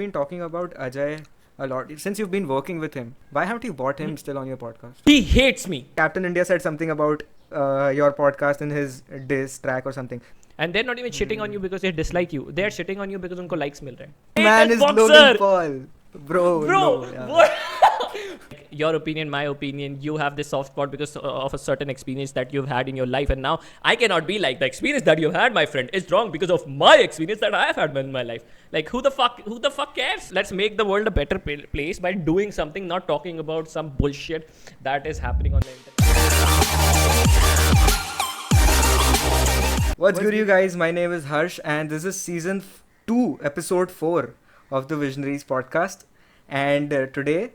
been talking about Ajay a lot, since you've been working with him, why haven't you brought him still on your podcast? He hates me. Captain India said something about your podcast in his diss track or something. And they're not even shitting on you because they dislike you. They're shitting on you because उनको likes मिल रहे हैं. Man is Logan Paul. Bro, no, yeah. What? Your opinion, my opinion, you have this soft spot because of a certain experience that you've had in your life, and now I cannot be like the experience that you've had, my friend, is wrong because of my experience that I have had in my life. Like, who the fuck cares? Let's make the world a better place by doing something, not talking about some bullshit that is happening on the internet. What's good, you guys? My name is Harsh, and this is season 2, episode 4 of the Visionaries Podcast. And today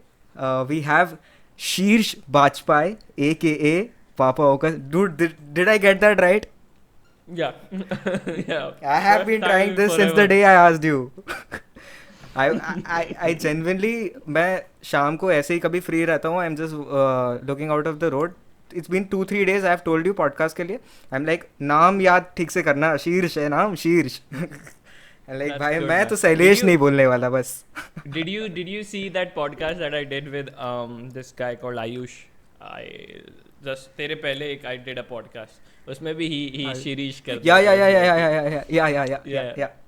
we have Sheersh Bajpai, aka PapaOcus. Dude, did I get that right? Yeah. Yeah. I have been trying this since the day I asked you. I genuinely, मैं शाम को ऐसे ही कभी free रहता हूँ. I'm just looking out of the road. It's been 2-3 days. I have told you podcast के लिए. I'm like, नाम याद ठीक से करना. शीर्ष है नाम, शीर्ष. Like, भाई मैं तो शैलेश नहीं बोलने वाला बस. Did you see that podcast that I did with this guy called Ayush? तेरे पहले एक I did a podcast. उसमें भी he शीरीश करता.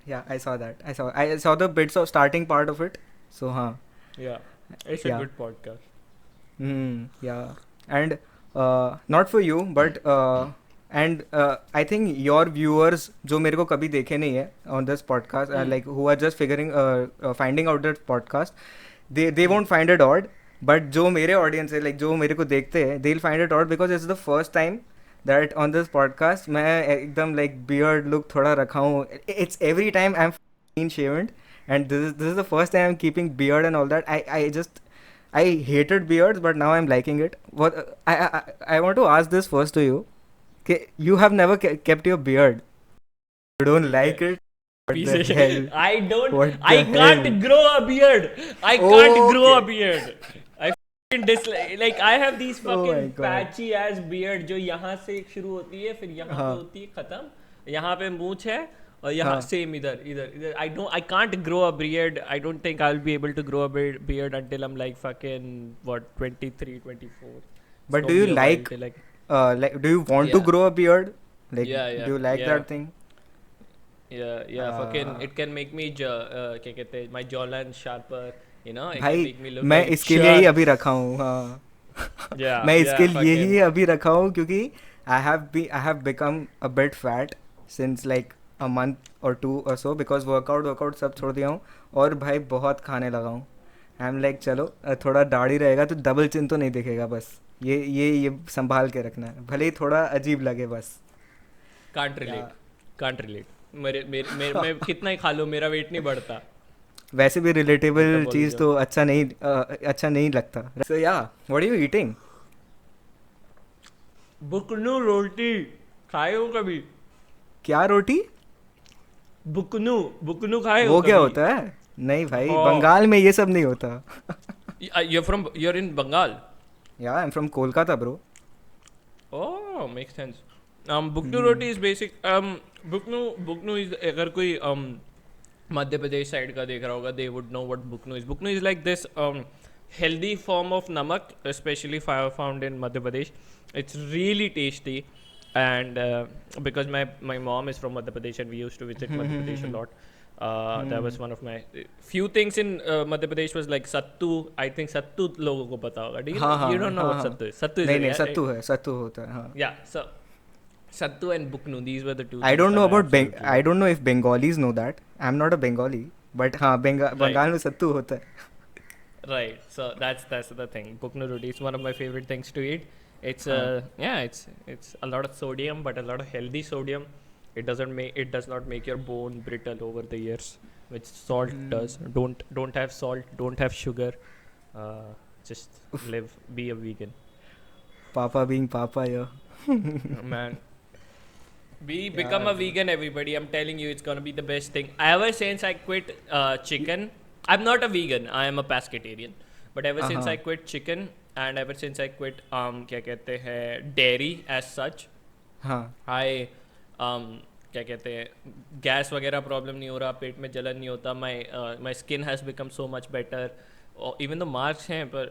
Yeah. I saw that. I saw the bits of starting part of it. So हाँ. Yeah. It's a good podcast. Yeah. And not for you, but and I think your viewers जो मेरे को कभी देखे नहीं है on this podcast, like who are just finding out that podcast, they won't find it odd. But जो मेरे audience है, like जो मेरे को देखते हैं, they'll find it odd because it's the first time that on this podcast मैं एकदम like beard look थोड़ा रखा हूँ. It's every time I'm clean shaven, and this is the first time I'm keeping beard and all that. I hated beards, but now I'm liking it. What I want to ask this first to you. Okay, you have never kept your beard. You don't like it? What the hell? I can't grow a beard. I can't grow a beard. I fucking dislike. Like, I have these fucking patchy ass beard जो यहाँ से शुरू होती है, फिर यहाँ पे होती है खत्म. यहाँ पे मूंछ है. और यहाँ same इधर I can't grow a beard. I don't think I'll be able to grow a beard until I'm like fucking 23, 24. But do you like do you want to grow a beard? Like, do you like that thing? Yeah. Fucking it can make me क्या कहते हैं, my jawline sharper, you know. It भाई can make me look मैं like इसके लिए ही अभी रखा हूँ. मैं इसके लिए ही अभी रखा हूँ क्योंकि I have become a bit fat since like a month or 2 or so because workout सब छोड़ दिया हूँ और भाई बहुत खाने लगा हूँ. I'm like चलो थोड़ा दाढ़ी रहेगा तो डबल चिन तो नहीं दिखेगा, बस ये संभाल के रखना है, भले ही थोड़ा अजीब लगे बस. Can't relate. मैं कितना ही खा लो मेरा वेट नहीं बढ़ता. वैसे भी रिलेटेबल चीज तो अच्छा नहीं लगता. So yeah, what are you eating? बुकनू रोटी खाए हो कभी? क्या रोटी? बुकनू खाए हो? वो क्या होता है? नहीं भाई, बंगाल में ये सब नहीं होता. You're in Bengal? Yeah, I'm from Kolkata, bro. Oh, makes sense. Buknu roti is basic. Buknu is, अगर कोई मध्य प्रदेश साइड का देख रहा होगा, they would know what buknu is. Buknu is like this healthy form of namak, especially found in Madhya Pradesh. It's really tasty, and because my mom is from Madhya Pradesh and we used to visit Madhya Pradesh a lot. That was one of my few things in Madhya Pradesh was like sattu. I think sattu लोगों को पता होगा. You don't know what sattu is. Sattu is नहीं sattu होता है. हाँ. Yeah, so sattu and buknu, these were the two. I don't know about I don't know if Bengalis know that. I'm not a Bengali, but हाँ बंगाल में sattu होता है. Right, so that's the thing. Buknu roti is one of my favorite things to eat. It's it's a lot of sodium, but a lot of healthy sodium. It does not make your bone brittle over the years, which salt does. Don't have salt, don't have sugar. Just be a vegan. Papa being Papa, yeah. Man. Become a vegan, everybody. I'm telling you, it's gonna be the best thing. Ever since I quit chicken, I'm not a vegan. I am a pescatarian. But ever since I quit chicken and ever since I quit क्या कहते हैं dairy as such, I क्या कहते हैं, gas वगैरह problem नहीं हो रहा, पेट में जलन नहीं होता, my skin has become so much better. Even the marks हैं, but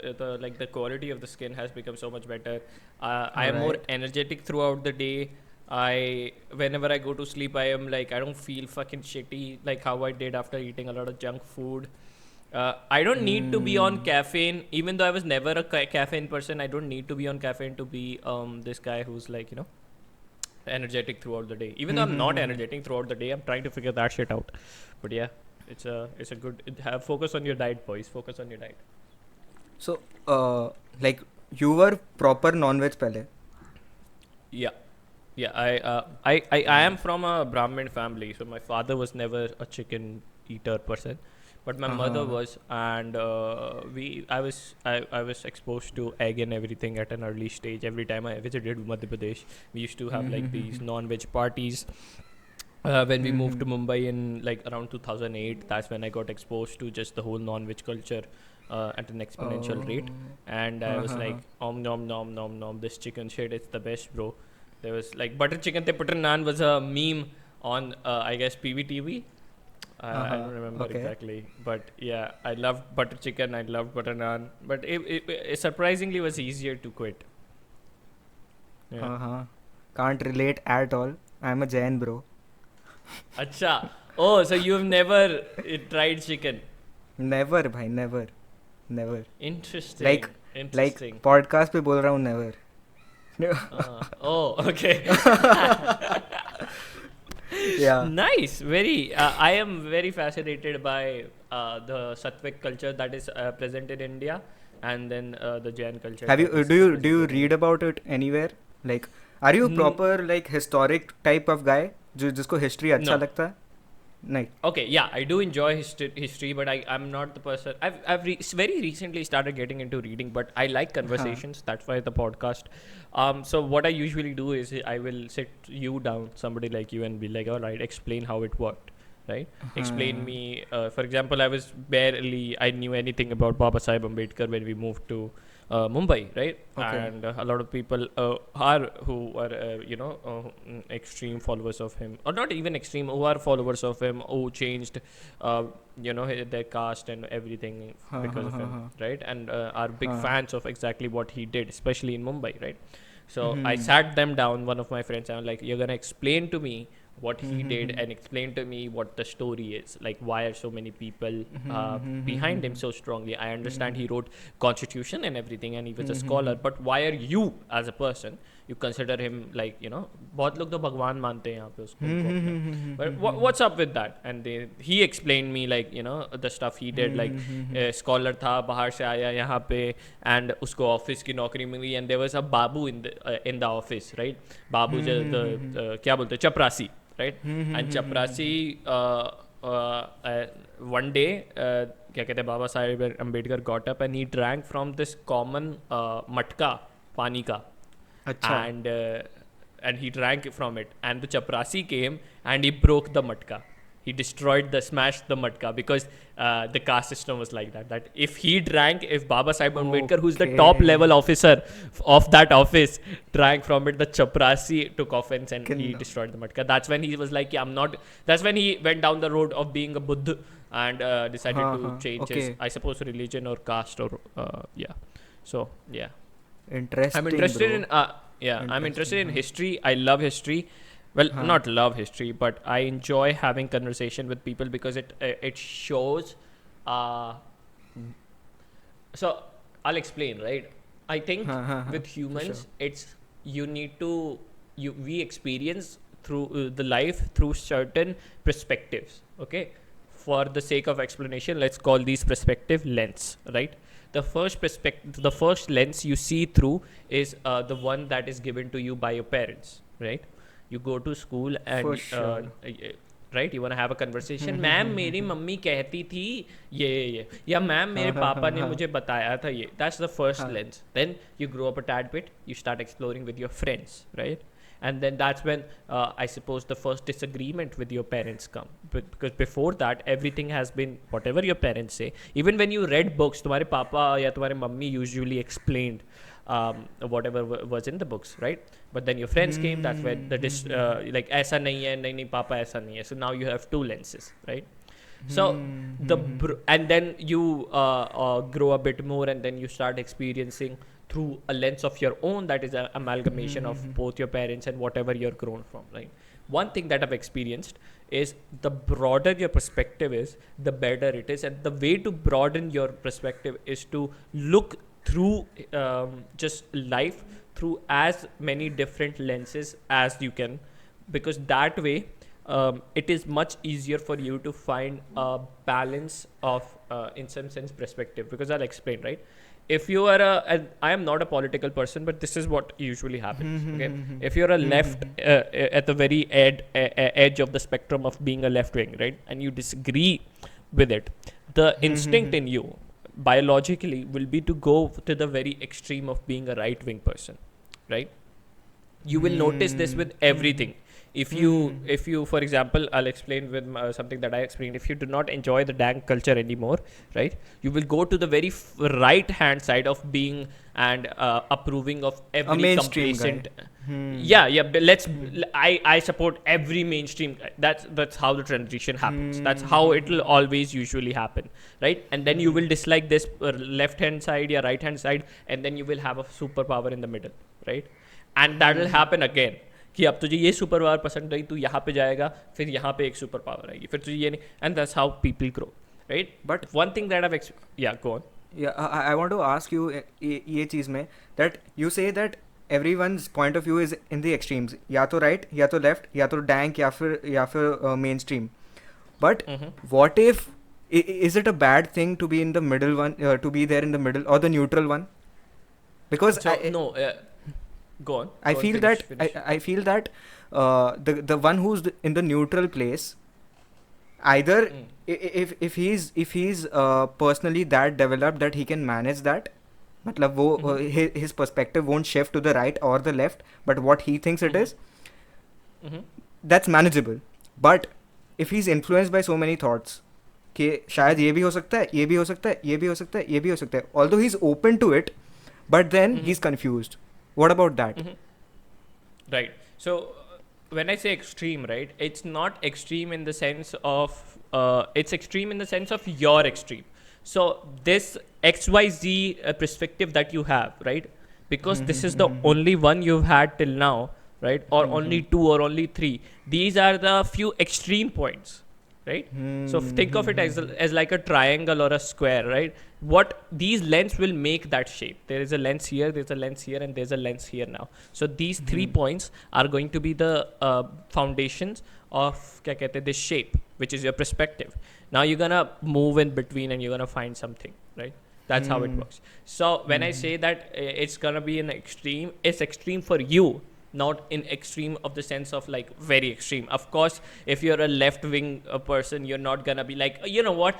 the quality of the skin has become so much better. I am more energetic throughout the day. Whenever I go to sleep, I don't feel fucking shitty like how I did after eating a lot of junk food. I don't need to be on caffeine, even though I was never a caffeine person. I don't need to be on caffeine to be this guy who's energetic throughout the day. Even though I'm not energetic throughout the day, I'm trying to figure that shit out. But yeah, it's a good. Focus on your diet, boys. Focus on your diet. So, you were proper non-veg pehle? Yeah. I am from a Brahmin family, so my father was never a chicken eater person, but my mother was, and I was exposed to egg and everything at an early stage. Every time I visited Madhya Pradesh, we used to have these non-veg parties. When we moved to Mumbai in around 2008, that's when I got exposed to just the whole non-veg culture at an exponential rate, and I was like, nom nom nom nom, this chicken shit, it's the best, bro. There was butter chicken te butter naan was a meme on I guess PBTP. I don't remember exactly, but yeah, I loved butter chicken, I loved butter naan, but it surprisingly was easier to quit. Yeah. Can't relate at all. I'm a Jain, bro. Acha. Oh, so you've never tried chicken? Never, bhai, never. Interesting. Like podcast पे बोल रहा हूँ never. Oh, okay. Yeah. Nice. Very. I am very fascinated by the Sattvic culture that is present in India, and then the Jain culture. Do you read about it anywhere? Like, are you proper historic type of guy? जिसको history अच्छा लगता है? नहीं. Okay, yeah, I do enjoy history, but I'm not the person. I've very recently started getting into reading, but I like conversations. That's why the podcast. So what I usually do is I will sit you down, somebody like you, and be like, all right, explain how it worked, right? Explain me. For example, I knew anything about Baba Saheb Ambedkar when we moved to Mumbai, right? Okay. And a lot of people who are extreme followers of him, or not even extreme, who are followers of him, who changed their caste and everything because of him, right? And are big fans of exactly what he did, especially in Mumbai, right? So I sat them down, one of my friends, and I'm like, you're gonna explain to me what he did and explain to me what the story is, like why are so many people behind him so strongly. I understand he wrote constitution and everything and he was a scholar, but why are you as a person, you consider him बहुत लोग तो भगवान मानते हैं यहाँ पे उसको, but what's up with that? And he explained me the stuff he did, scholar था, बाहर से आया यहाँ पे, and उसको office की नौकरी मिली, and there was a babu in the office, right? Babu the क्या बोलते चपरासी, right? And chaprasi one day क्या कहते हैं, Baba Saheb Ambedkar got up and he drank from this common matka पानी का, and he drank from it, and the chaprasi came and he broke the matka. He smashed the matka, because the caste system was like that if Baba Saheb Ambedkar, who's the top level officer of that office, drank from it, the chaprasi took offense and he destroyed the matka. That's when he was like, that's when he went down the road of being a Buddha and decided to change his, I suppose, religion or caste or So yeah. Interesting. I'm interested bro. I'm interested in history. I love history. Well, not love history, but I enjoy having conversation with people because it shows. So I'll explain, right? I think with humans, it's we experience through the life through certain perspectives. Okay, for the sake of explanation, let's call these perspective lens, right? The first lens you see through is the one that is given to you by your parents, right? You go to school and right, you want to have a conversation. Ma'am मेरी mummy कहती थी ये या ma'am मेरे पापा ने मुझे बताया था ये. That's the first lens. Then you grow up a tad bit, you start exploring with your friends, right? And then that's when I suppose the first disagreement with your parents come, because before that everything has been whatever your parents say. Even when you read books, तुम्हारे पापा या तुम्हारे mummy usually explained whatever was in the books, right? But then your friends came, that's where the like aisa nahi hai, nahi papa aisa nahi hai. So now you have two lenses, right? So and then you grow a bit more, and then you start experiencing through a lens of your own that is an amalgamation of both your parents and whatever you're grown from, right? One thing that I've experienced is the broader your perspective is, the better it is. And the way to broaden your perspective is to look through just life through as many different lenses as you can, because that way it is much easier for you to find a balance of in some sense perspective. Because I'll explain, right? If you are I am not a political person, but this is what usually happens. Okay, if you're a left at the very edge of the spectrum of being a left wing, right, and you disagree with it, the instinct in you biologically will be to go to the very extreme of being a right wing person, right? You will notice this with everything. If you, for example, I'll explain with something that I explained. If you do not enjoy the dank culture anymore, right, you will go to the very right hand side of being and approving of every complacent. Yeah. But I support every mainstream guy. That's how the transition happens. That's how it will always usually happen, right? And then you will dislike this left hand side, yeah, right hand side, and then you will have a superpower in the middle, right? And that will happen again. कि अब तुझे ये super power पसंद आई, तू यहाँ पे जाएगा, फिर यहाँ पे एक सुपर पावर आएगी, फिर तुझे ये नहीं, and that's how people grow, right? But one thing that go on. Yeah, I want to ask you ये चीज़ में that you say that everyone's point of view is in the extremes, या तो right, या तो left, या तो dank, या फिर mainstream. But what if is it a bad thing to be in the middle one, to be there in the middle or the neutral one? Because go on. I feel that the one who's in the neutral place, either if he's personally that developed that he can manage that, मतलब वो his perspective won't shift to the right or the left, but what he thinks it is, that's manageable. But if he's influenced by so many thoughts कि शायद ये भी हो सकता है, ये भी हो सकता है, ये भी हो सकता है, ये भी हो सकता है, although he's open to it, but then he's confused. What about that? Right. So when I say extreme, right, it's not extreme in the sense of it's extreme in the sense of your extreme. So this XYZ perspective that you have, right, because this is the only one you've had till now, right, or only two or only three. These are the few extreme points, right? So think of it as like a triangle or a square, right? What these lens will make that shape. There is a lens here, there's a lens here, and there's a lens here now. So these 3 points are going to be the foundations of this shape, which is your perspective. Now you're gonna move in between and you're gonna find something, right? That's how it works. So when I say that it's gonna be an extreme, it's extreme for you, not in extreme of the sense of like very extreme. Of course, if you're a left wing person, you're not gonna be like, you know what,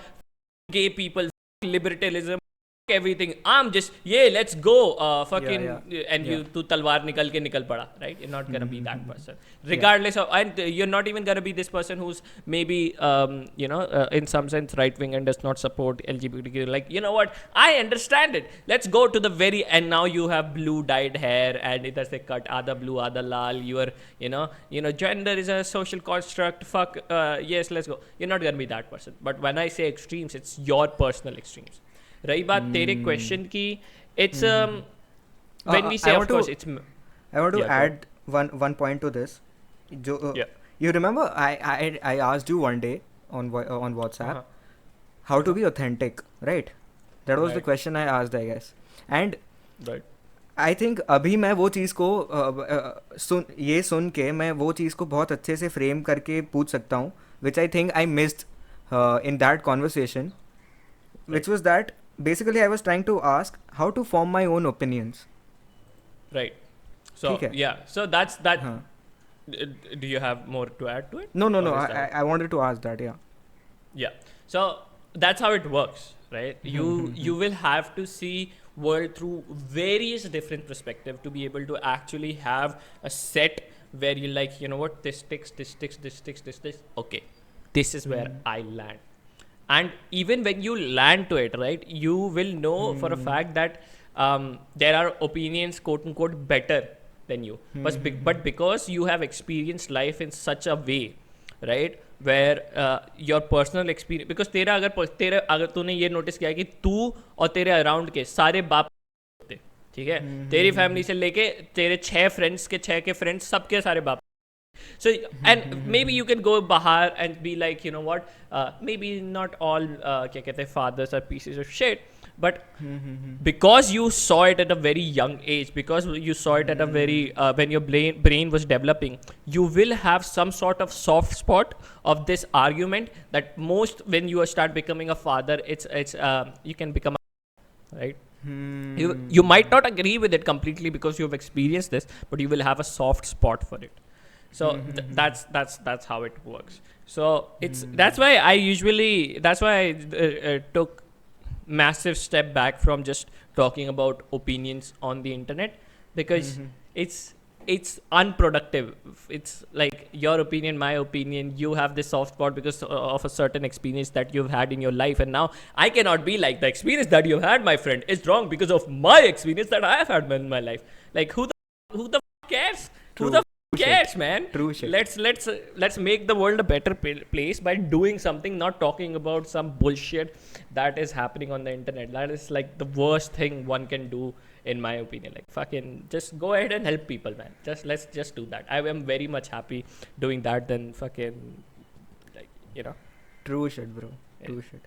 gay people, libertarianism, everything, I'm just let's go and you tu talwar nikal ke nikal pada, right? You're not gonna be that person regardless of, and you're not even gonna be this person who's maybe in some sense right wing and does not support LGBTQ. Like, you know what, I understand it, let's go to the very end. Now you have blue dyed hair and idhar se cut aadha blue aadha lal, you are you know gender is a social construct, fuck yes, let's go. You're not gonna be that person. But when I say extremes, it's your personal extremes. रही बात तेरे question की, it's when we say, of course, it's I want to add one point to this. You remember I asked you one day on WhatsApp how to be authentic, right? That was the question I asked, I guess. And I think अभी मैं वो चीज़ को सुन के मैं वो चीज़ को बहुत अच्छे से फ्रेम करके पूछ सकता हूँ, which I think I missed in that conversation, which was that basically I was trying to ask how to form my own opinions. Right. So so that's that. Do you have more to add to it? No. I wanted to ask that. Yeah. So that's how it works, right? You will have to see world through various different perspectives to be able to actually have a set where you like, you know what, this ticks. Okay, this is where I land. And even when you land to it, right, you will know for a fact that there are opinions quote unquote better than you, but because you have experienced life in such a way, right, where your personal experience, because तेरा अगर तूने ये notice किया कि तू और तेरे around के सारे बाप होते, ठीक है, तेरी फैमिली से लेके तेरे 6 फ्रेंड्स के 6 के फ्रेंड्स सबके सारे बाप. So, and maybe you can go bahar and be like, you know what, maybe not all क्या कहते हैं fathers are pieces of shit, but because you saw it at a very young age, because you saw it at a very when your brain was developing, you will have some sort of soft spot of this argument that most when you start becoming a father, it's you can become a, right. You might not agree with it completely because you have experienced this, but you will have a soft spot for it. So that's how it works. So that's why I took massive step back from just talking about opinions on the internet, because it's unproductive. It's like your opinion, my opinion, you have this soft spot because of a certain experience that you've had in your life, and now I cannot be like, the experience that you've had, my friend, is wrong because of my experience that I have had in my life. Like who the cares? True. Who the cares, man? True shit. Let's make the world a better place by doing something, not talking about some bullshit that is happening on the internet. That is like the worst thing one can do, in my opinion. Like fucking just go ahead and help people, man. Let's just do that. I am very much happy doing that than fucking, like, you know. True shit, bro. True shit.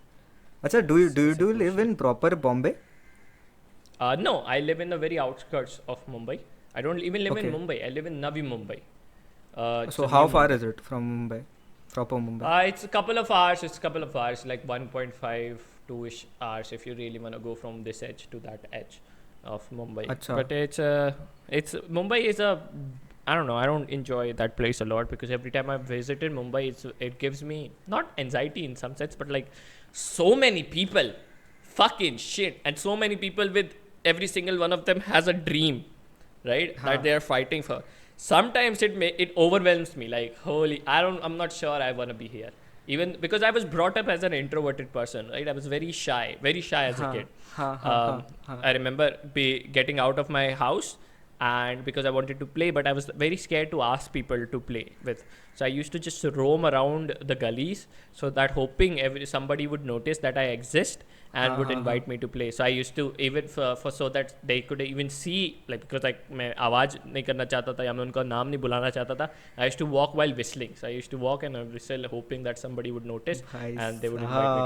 Achha, do you live in proper Bombay? No, I live in the very outskirts of Mumbai. I don't even live in Mumbai. I live in Navi Mumbai. So how far is it from Mumbai? Proper Mumbai? It's a couple of hours. Like 1.5, 2-ish hours if you really want to go from this edge to that edge of Mumbai. Achha. But it's Mumbai is I don't know. I don't enjoy that place a lot because every time I've visited Mumbai, it gives me not anxiety in some sense, but like so many people, fucking shit, and so many people with every single one of them has a dream, right? That they are fighting for. Sometimes it overwhelms me. Like holy, I'm not sure I want to be here. Even because I was brought up as an introverted person, right? I was very shy as a kid. I remember getting out of my house, and because I wanted to play, but I was very scared to ask people to play with. So I used to just roam around the gullies, so that hoping somebody would notice that I exist and would invite me to play. So I used to, even for so that they could even see, like, because like मैं आवाज नहीं करना चाहता था या मैं उनका नाम नहीं बुलाना चाहता था. I used to walk while whistling. So I used to walk and whistle, hoping that somebody would notice and they would invite me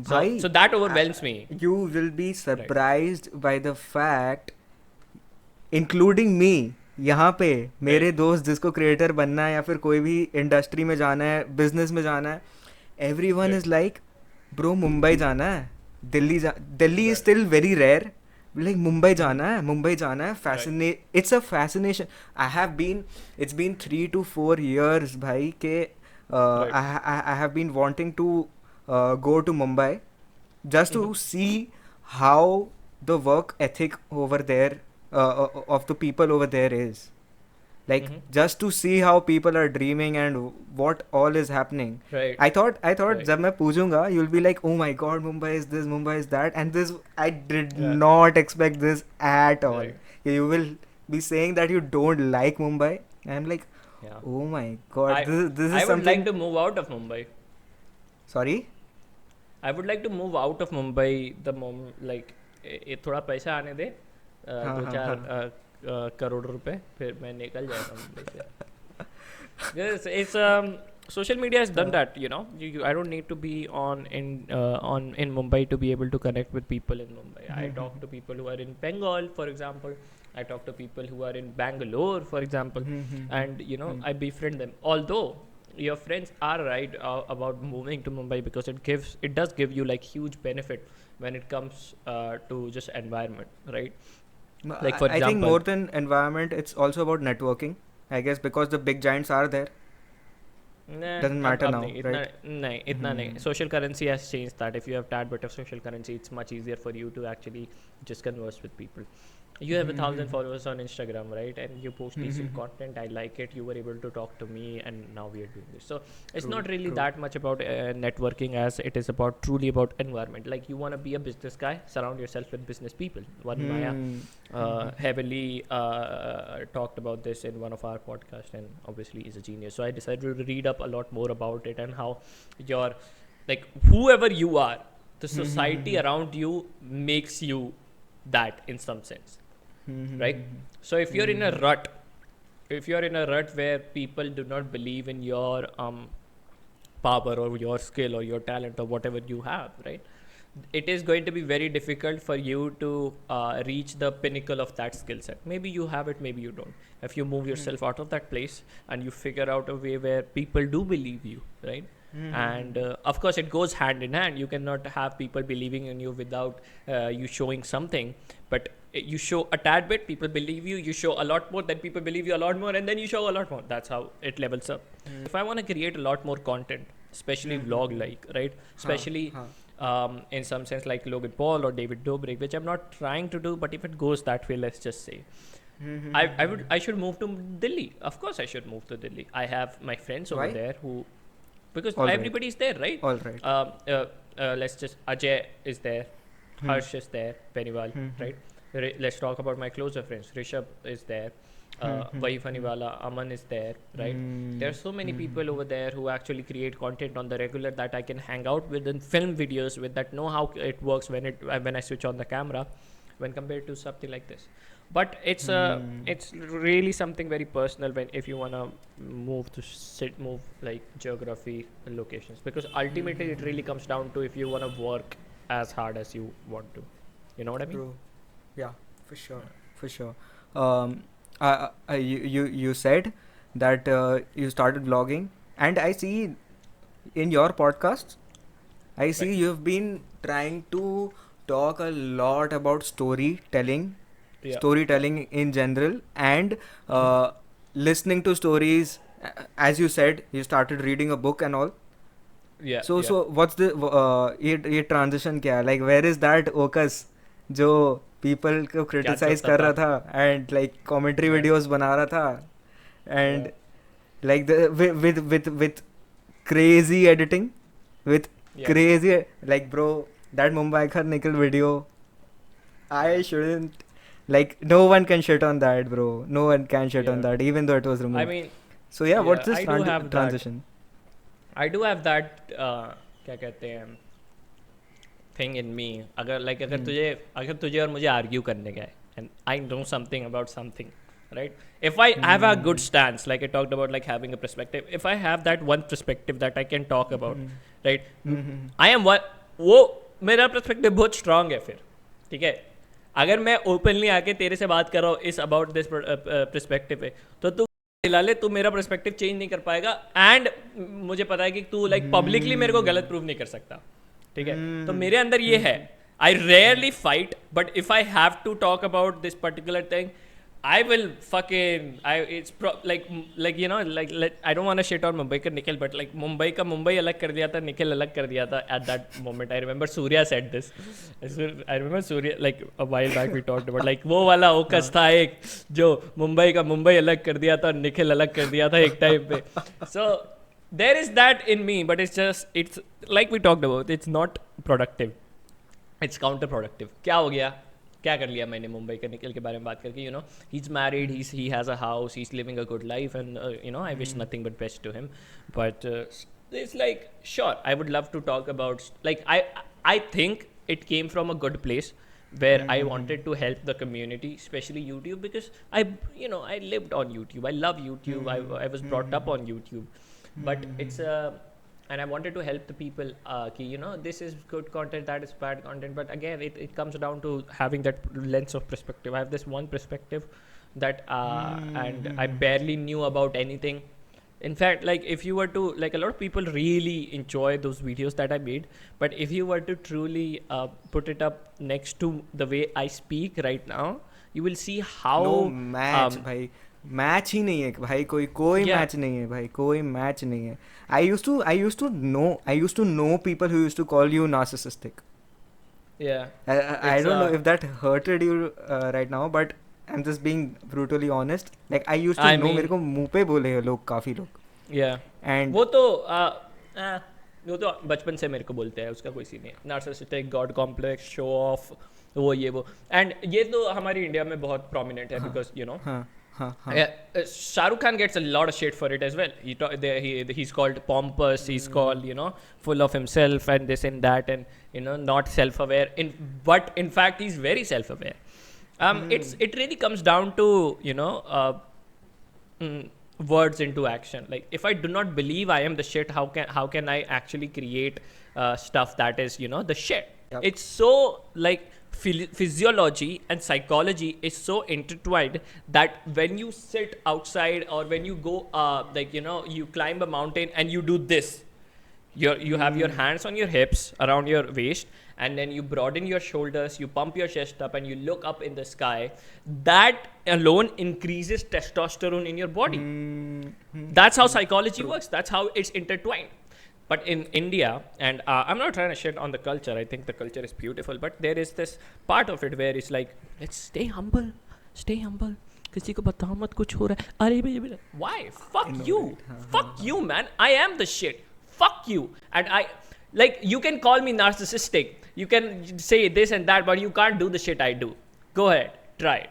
to play. So that overwhelms me. You will be surprised by the fact, including me, यहाँ पे मेरे दोस्त जिसको creator बनना है या फिर कोई भी इंडस्ट्री में जाना है, बिजनेस में जाना है, everyone is like, bro, Mumbai जाना है, Delhi is still very rare, like Mumbai जाना है, it's a fascination. It's been 3 to 4 years भाई के I have been wanting to go to Mumbai just to see how the work ethic over there of the people over there is, like just to see how people are dreaming and what all is happening. Right. I thought जब मैं पूछूंगा, you'll be like, oh my god, Mumbai is this, Mumbai is that, and this I did not expect this at all. Right. You will be saying that you don't like Mumbai. I'm like, oh my god, this is I something. would like to move out of Mumbai. Sorry? I would like to move out of Mumbai the moment, like थोड़ा पैसा आने दे, 2-4 करोड़ रुपए, फिर मैं निकल जाएगा मुंबई से. It's social media has done that, you know. I don't need to be in Mumbai to be able to connect with people in Mumbai. I talk to people who are in Bengal, for example. I talk to people who are in Bangalore, for example, and you know, I befriend them. Although your friends are right about moving to Mumbai, because it does give you like huge benefit when it comes to just environment, right? Like for example, I think more than environment, it's also about networking, I guess, because the big giants are there. Doesn't matter now, right? Itna nahi. Social currency has changed that. If you have tad bit of social currency, it's much easier for you to actually just converse with people. You have 1,000 followers on Instagram, right? And you post decent content. I like it. You were able to talk to me, and now we are doing this. So it's not really that much about networking as it is about truly about environment. Like you want to be a business guy, surround yourself with business people. One Maya heavily talked about this in one of our podcasts, and obviously is a genius. So I decided to read up a lot more about it and how your, like, whoever you are, the society around you makes you that in some sense. Right? So if you're in a rut, where people do not believe in your power or your skill or your talent or whatever you have, right, it is going to be very difficult for you to reach the pinnacle of that skill set. Maybe you have it, maybe you don't. If you move yourself out of that place and you figure out a way where people do believe you, right? And of course it goes hand in hand. You cannot have people believing in you without you showing something, but you show a tad bit, people believe you. You show a lot more, then people believe you a lot more, and then you show a lot more. That's how it levels up. If I want to create a lot more content, especially vlog like, right, especially in some sense like Logan Paul or David Dobrik, which I'm not trying to do, but if it goes that way, let's just say I should move to Delhi. Of course I should move to Delhi. I have my friends over there who, because everybody is there, right? All right. Let's just, Ajay is there, Harsh is there, Peniwal, right? Let's talk about my closer friends. Rishabh is there, Vahi Faniwala, Aman is there, right? There are so many people over there who actually create content on the regular that I can hang out with and film videos with, that know how it works when I switch on the camera, when compared to something like this. But it's really something very personal when, if you wanna move like geography and locations, because ultimately it really comes down to if you wanna work as hard as you want to. You know what I mean? True. Yeah, for sure. You said that you started vlogging, and I see in your podcasts, I see you've been trying to talk a lot about storytelling in general, and listening to stories. As you said, you started reading a book and all. So what's the ये transition क्या है? Like, where is that Ocus जो people को criticize कर रहा था and like commentary videos बना रहा था, and like with crazy editing, with crazy, like, bro, that Mumbiker Nikhil video, I shouldn't, like, no one can shit on that, bro. No one can shit on that, even though it was removed. I mean, so what's this transition? I do have that क्या कहते हैं thing in me. अगर तुझे और मुझे argue करने का है, and I know something about something, right? If I have a good stance, like I talked about, like having a perspective, if I have that one perspective that I can talk about, right? I am one, वो मेरा perspective बहुत strong है फिर, ठीक है? अगर मैं openly आके तेरे से बात कर रहा हूँ इस about this perspective है, तो तू हिला ले, तू मेरा perspective change नहीं कर पाएगा, and मुझे पता है कि तू like publicly मेरे को गलत prove नहीं कर सकता, ठीक है? तो मेरे अंदर ये है. I rarely fight, but if I have to talk about this particular thing, I will like you know, like I don't want to shit on Mumbiker Nikhil, but like Mumbai अलग कर दिया था, Nikhil अलग कर दिया था at that moment. I remember Surya said this. I remember Surya, like a while back we talked about, like वो वाला Ocus था एक जो मुंबई अलग कर दिया था, Nikhil अलग कर दिया था एक टाइम पे. So there is that in me, but it's like we talked about, it's not productive, it's counterproductive. क्या हो गया, क्या कर लिया मैंने मुंबई के निखिल के बारे में बात करके? You know, he's married, he has a house, he's living a good life, and you know, I wish nothing but best to him. But it's like, sure, I would love to talk about, like, I think it came from a good place where I wanted to help the community, especially YouTube, because I lived on YouTube. I love YouTube. I was brought up on YouTube, but it's and I wanted to help the people, you know, this is good content, that is bad content. But again, it comes down to having that lens of perspective. I have this one perspective that, and I barely knew about anything. In fact, like, if you were to, like, a lot of people really enjoy those videos that I made, but if you were to truly put it up next to the way I speak right now, you will see how... No match, bhai. Match ही नहीं है भाई, कोई match नहीं है भाई, कोई match नहीं है. I used to know people who used to call you narcissistic. Yeah. I It's don't know if that hurted you right now, but I'm just being brutally honest. Like I used to I know, mean, मेरे को मुंह पे बोले हैं लोग, काफी लोग. yeah. And वो तो वो तो बचपन से मेरे को बोलते हैं, उसका कोई सीन नहीं. Narcissistic, God complex, show off, वो ये वो. एंड ये तो हमारी इंडिया में बहुत प्रोमिनेंट है, because you know Shahrukh Khan gets a lot of shit for it as well. He's called pompous. He's called, you know, full of himself and this and that, and you know, not self-aware. But in fact, he's very self-aware. It really comes down to, you know, words into action. Like if I do not believe I am the shit, how can I actually create stuff that is, you know, the shit? Yep. It's so like physiology and psychology is so intertwined that when you sit outside or when you go like, you know, you climb a mountain and you do this, you have your hands on your hips around your waist, and then you broaden your shoulders, you pump your chest up and you look up in the sky. That alone increases testosterone in your body. That's how psychology works. That's how it's intertwined. But in India, and I'm not trying to shit on the culture, I think the culture is beautiful, but there is this part of it where it's like, let's stay humble. किसी को बताओ मत कुछ हो रहा है. अरे भाई, why? Fuck you. Fuck you, man. I am the shit. Fuck you. And like, you can call me narcissistic. You can say this and that, but you can't do the shit I do. Go ahead. Try it.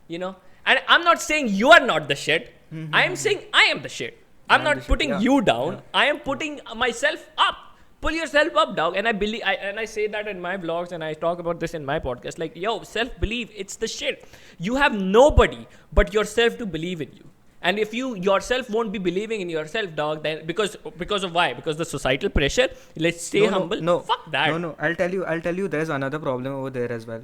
You know? And I'm not saying you are not the shit. I am saying I am the shit. I'm not putting you down. I am putting myself up. Pull yourself up, dog. And I believe, and I say that in my vlogs, and I talk about this in my podcast. Like, yo, self-belief, it's the shit. You have nobody but yourself to believe in you. And if you yourself won't be believing in yourself, dog, then because of why? Because the societal pressure. Let's stay humble. No, fuck that. No. I'll tell you. There's another problem over there as well.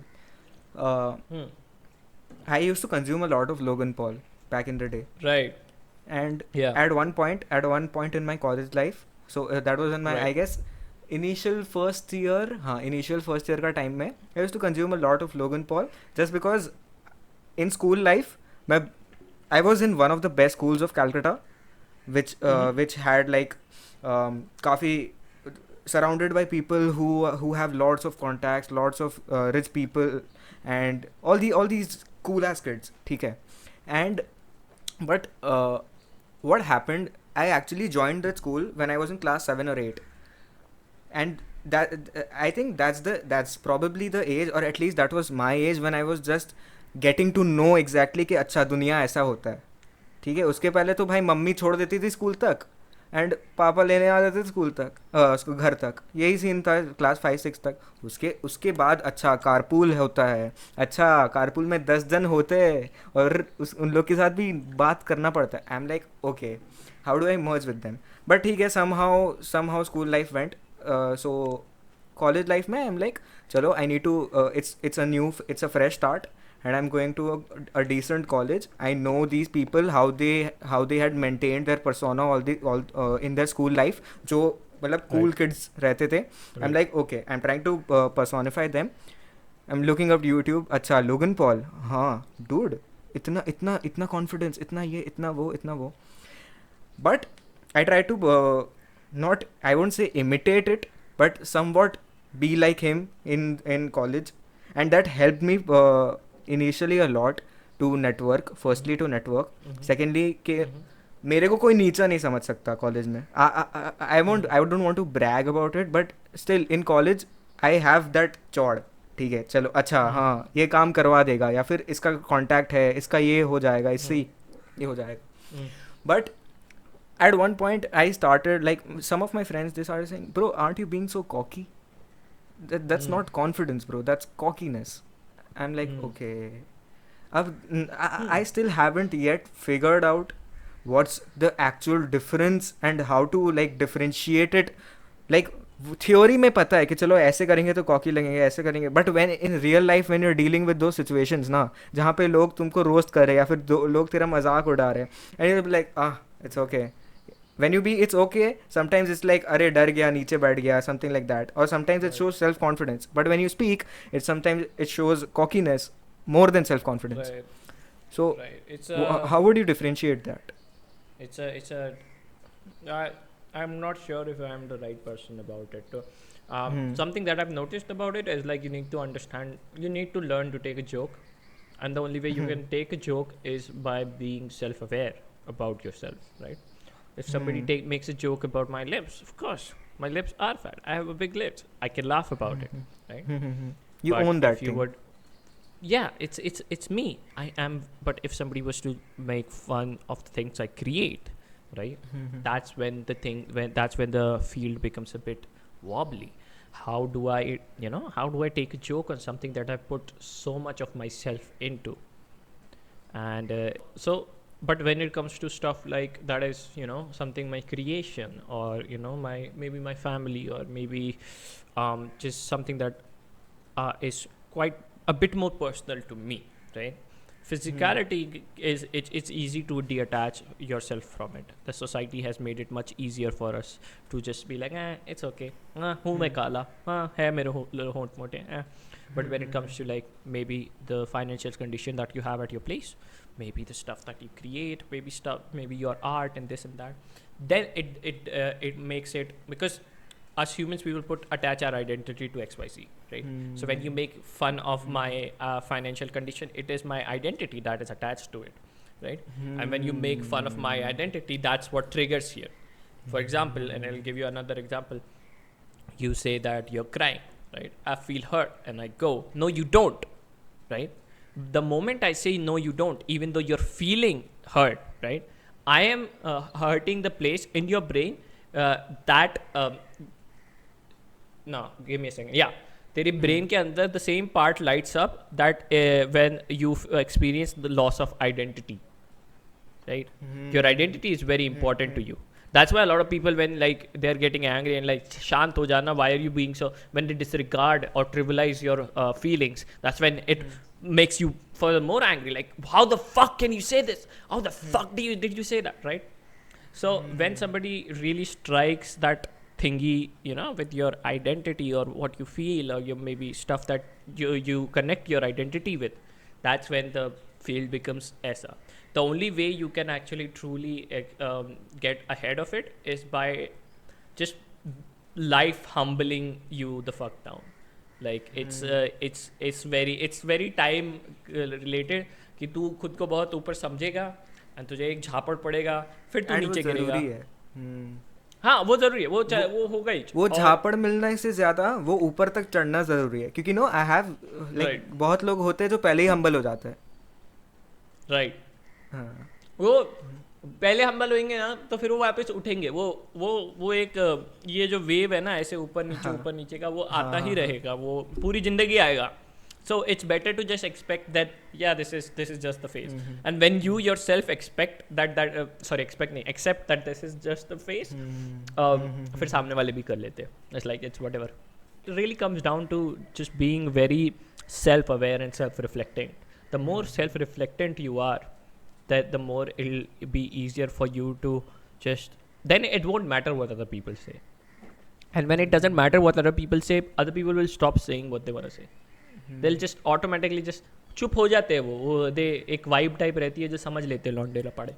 I used to consume a lot of Logan Paul back in the day. Right. And at one point in my college life, so that was in my I guess initial first year का time में, I used to consume a lot of Logan Paul just because in school life I was in one of the best schools of Calcutta, which had like काफी surrounded by people who have lots of contacts, lots of rich people, and all these cool ass kids, ठीक है. And but what happened, I actually joined that school when I was in class 7 or 8, and that I think that's probably the age, or at least that was my age when I was just getting to know exactly कि अच्छा दुनिया ऐसा होता है. ठीक है, उसके पहले तो भाई मम्मी छोड़ देती थी स्कूल तक एंड पापा लेने आ जाते थे स्कूल तक, उसको घर तक. यही सीन था क्लास 5-6 तक. उसके बाद अच्छा कारपूल होता है. अच्छा कारपूल में 10 जन होते हैं और उन लोग के साथ भी बात करना पड़ता है. I am like okay, how do I merge with them. But ठीक है, somehow school life went. So college life में आई एम लाइक चलो, I need to it's a fresh start, and I'm going to a decent college. I know these people, how they had maintained their persona all in their school life, जो मतलब cool kids रहते थे. I'm like okay, I'm trying to personify them. I'm looking up YouTube. अच्छा Logan Paul, हाँ dude, इतना confidence, इतना वो. But I try to not, I won't say imitate it, but somewhat be like him in college, and that helped me initially a lot to network. Firstly to network, secondly कि मेरे को कोई नीचा नहीं समझ सकता कॉलेज में. I don't want to brag about it, but still in college I have that चौड़. ठीक है चलो, अच्छा हाँ ये काम करवा देगा, या फिर इसका कांटेक्ट है, इसका ये हो जाएगा, इससे ये हो जाएगा. But at one point I started, like some of my friends, they started saying, bro, aren't you being so cocky? That's not confidence, bro, that's cockiness. I'm like okay. I still haven't yet figured out what's the actual difference and how to like differentiate it. Like theory में पता है कि चलो ऐसे करेंगे तो cocky लगेंगे, ऐसे करेंगे, but when in real life when you're dealing with those situations ना, जहाँ पे लोग तुमको रोस्ट कर रहे हैं या फिर लोग तेरा मजाक उड़ा रहे हैं, and you'll be like it's okay. When you be it's okay, sometimes it's like अरे डर गया नीचे बैठ गया, something like that, or sometimes it shows self confidence, but when you speak it sometimes it shows cockiness more than self confidence. Right. So it's how would you differentiate that? I'm not sure if I'm the right person about it. Something that I've noticed about it is like you need to learn to take a joke, and the only way you can take a joke is by being self-aware about yourself, right? If somebody makes a joke about my lips, of course my lips are fat, I have a big lips, I can laugh about it, right? You But own that if you thing. would, yeah, it's me, I am. But if somebody was to make fun of the things I create, right, that's when the field becomes a bit wobbly. How do I take a joke on something that I put so much of myself into? And but when it comes to stuff like that is, something my creation, or maybe my family, or maybe just something that is quite a bit more personal to me, right? Physicality it's easy to detach yourself from it. The society has made it much easier for us to just be like, it's okay, हूँ मैं काला, है मेरे होंठ मोटे, But when it comes to like maybe the financial condition that you have at your place, maybe the stuff that you create, maybe your art and this and that, then it makes it, because us humans, we will attach our identity to XYZ, right? So when you make fun of my financial condition, it is my identity that is attached to it, right? And when you make fun of my identity, that's what triggers here. For example, and I'll give you another example. You say that you're crying, right? I feel hurt, and I go, no, you don't, right? The moment I say no, you don't, even though you're feeling hurt, right? I am hurting the place in your brain that no, give me a second. Yeah, तेरे brain के अंदर the same part lights up that when you experience the loss of identity, right? Your identity is very important to you. That's why a lot of people, when like they're getting angry and like शांत हो जाना, why are you being so, when they disregard or trivialize your feelings, that's when it makes you further more angry. Like, how the fuck can you say this? How the fuck did you say that, right? So when somebody really strikes that thingy, with your identity or what you feel, or your maybe stuff that you connect your identity with, that's when the field becomes aisa. The only way you can actually truly get ahead of it is by just life humbling you the fuck down. Like it's very time related कि तू खुद को बहुत ऊपर समझेगा and तुझे एक झापड़ पड़ेगा, फिर तू नीचे गिरेगा. हाँ, वो जरूरी है, वो होगा ही. वो झापड़ मिलने से ज्यादा वो ऊपर तक चढ़ना जरूरी है, क्योंकि आई हैव लाइक बहुत लोग होते हैं जो पहले ही हम्बल हो जाते हैं. राइट. वो पहले हम्बल होंगे ना, तो फिर वो वापस उठेंगे. वो एक ये जो वेव है ना, ऐसे ऊपर नीचे का, वो आता ही रहेगा, वो पूरी जिंदगी आएगा. So it's better to just expect that, yeah, this is just the phase. And when you yourself accept that this is just the phase, फिर सामने वाले भी कर लेते हैं. It's like, it's whatever. It really comes down to just being very self-aware and self-reflecting. The more self-reflectant you are, that the more it'll be easier for you to just, then it won't matter what other people say. And when it doesn't matter what other people say, other people will stop saying what they want to say. They'll just automatically just चुप हो जाते हैं. वो दे एक vibe type रहती है जो समझ लेते हैं लौंडे लपाड़े.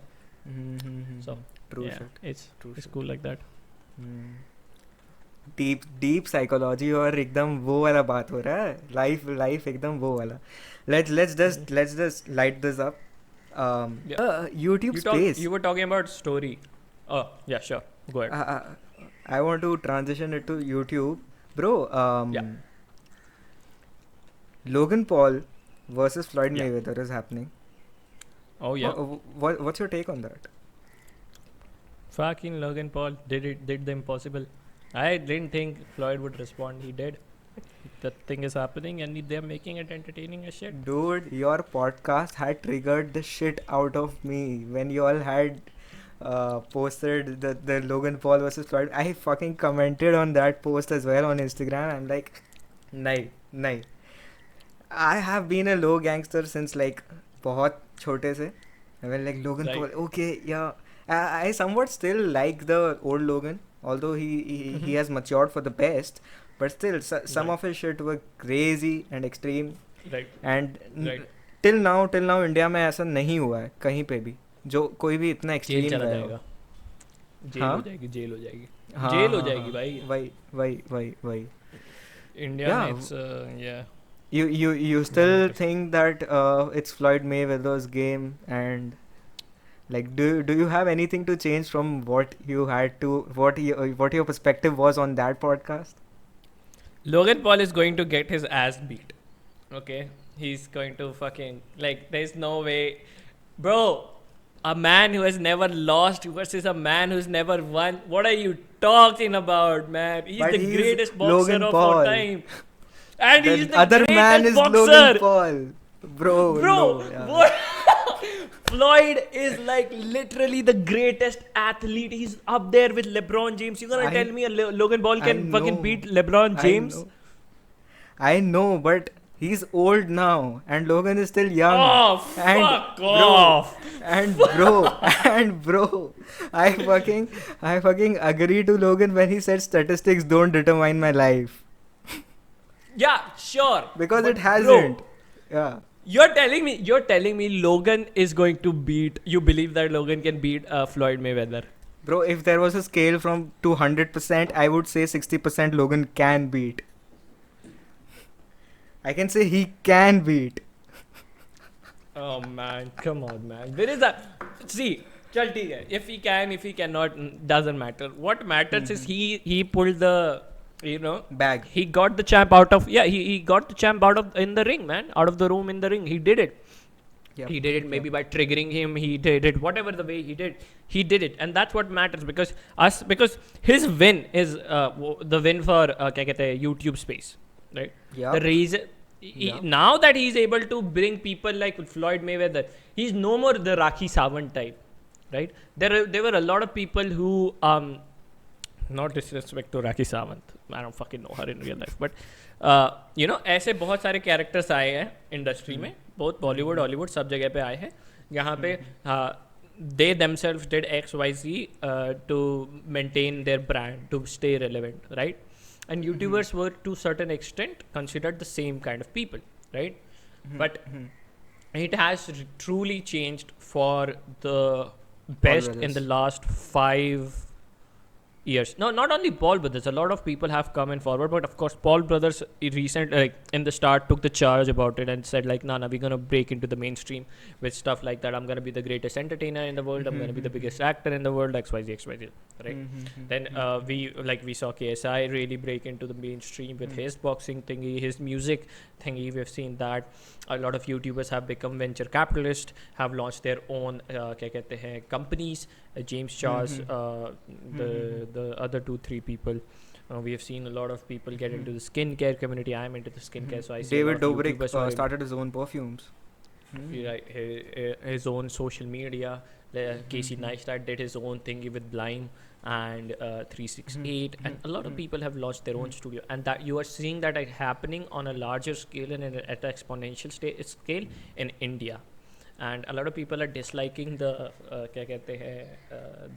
So it's cool like that. Deep psychology और एकदम वो वाला बात हो रहा है. लाइफ एकदम वो वाला. Let's just light this up. YouTube space. You were talking about story. Oh yeah, sure. Go ahead. I want to transition it to YouTube, bro. Logan Paul versus Floyd Mayweather is happening. Oh yeah. What's your take on that? Fucking Logan Paul did the impossible. I didn't think Floyd would respond. He did. The thing is happening and they're making it entertaining as shit. Dude, your podcast had triggered the shit out of me when you all had posted the Logan Paul versus Floyd. I fucking commented on that post as well on Instagram. I'm like, nahi. I have been a low gangster since like बहुत छोटे से. I mean like Logan Paul, okay, yeah. I somewhat still like the old Logan, although he has matured for the best. But still, some of his shit were crazy and extreme. Right. And till now India में ऐसा नहीं हुआ है कहीं पे भी जो कोई भी इतना extreme रहा हो. जेल हाँ? हो जाएगी, जेल हो जाएगी, हाँ, जेल हो हाँ, जाएगी हाँ, भाई. वही. इंडिया Yeah, में it's yeah. you still think that it's Floyd Mayweather's game, and like do you have anything to change from what you had to what your perspective was on that podcast? Logan Paul is going to get his ass beat. Okay, he's going to fucking like. There's no way, bro. A man who has never lost versus a man who's never won. What are you talking about, man? He's But the he's greatest boxer Logan of Paul. all time. And The he's the other man greatest is boxer. Logan Paul. Bro, Bro, no. Yeah. what? Floyd is like literally the greatest athlete. He's up there with LeBron James. You gonna tell me a Logan Paul can fucking beat LeBron James? I know, but he's old now, and Logan is still young. Oh, and fuck off! Bro, I fucking agree to Logan when he said statistics don't determine my life. Yeah, sure. Because but it hasn't. Yeah. You're telling me Logan is going to beat. You believe that Logan can beat Floyd Mayweather? Bro, if there was a scale from 200%, I would say 60% Logan can beat. I can say he can beat. Oh man, come on, man. There is a see. Chal, theek hai. If he can, if he cannot, doesn't matter. What matters is he pulled the Bag. He got the champ out of he got the champ out of in the ring, man. Out of the room in the ring. He did it. Yep. He did it maybe by triggering him. He did it whatever the way he did it, and that's what matters because his win is the win for kya kehte hai, YouTube space, right? Yeah. The reason now that he's able to bring people like Floyd Mayweather, he's no more the Rakhi Sawant type, right? There were a lot of people who not disrespect to Rakhi Sawant, I don't fucking know her in real life, but ऐसे बहुत सारे characters आए हैं industry में, बहुत Bollywood Hollywood सब जगह पे आए हैं जहाँ पे they themselves did XYZ to maintain their brand, to stay relevant, right? And YouTubers were to a certain extent considered the same kind of people, right? But it has truly changed for the best in the last 5 years. No, not only Paul brothers, a lot of people have come in forward, but of course Paul brothers recently, in the start, took the charge about it and said like, nah, we're gonna break into the mainstream with stuff like that. I'm gonna be the greatest entertainer in the world. I'm gonna be the biggest actor in the world. XYZ, right? Then we saw KSI really break into the mainstream with his boxing thingy, his music thingy. We've seen that a lot of YouTubers have become venture capitalists, have launched their own companies. James Charles, the other 2-3 people. We have seen a lot of people get into the skincare community. I'm into the skincare, so I see David Dobrik started his own perfumes. Right, his own social media. Casey Neistat did his own thingy with Blime and 368, and a lot of people have launched their own studio, and that you are seeing that happening on a larger scale and at an exponential scale in India. And a lot of people are disliking the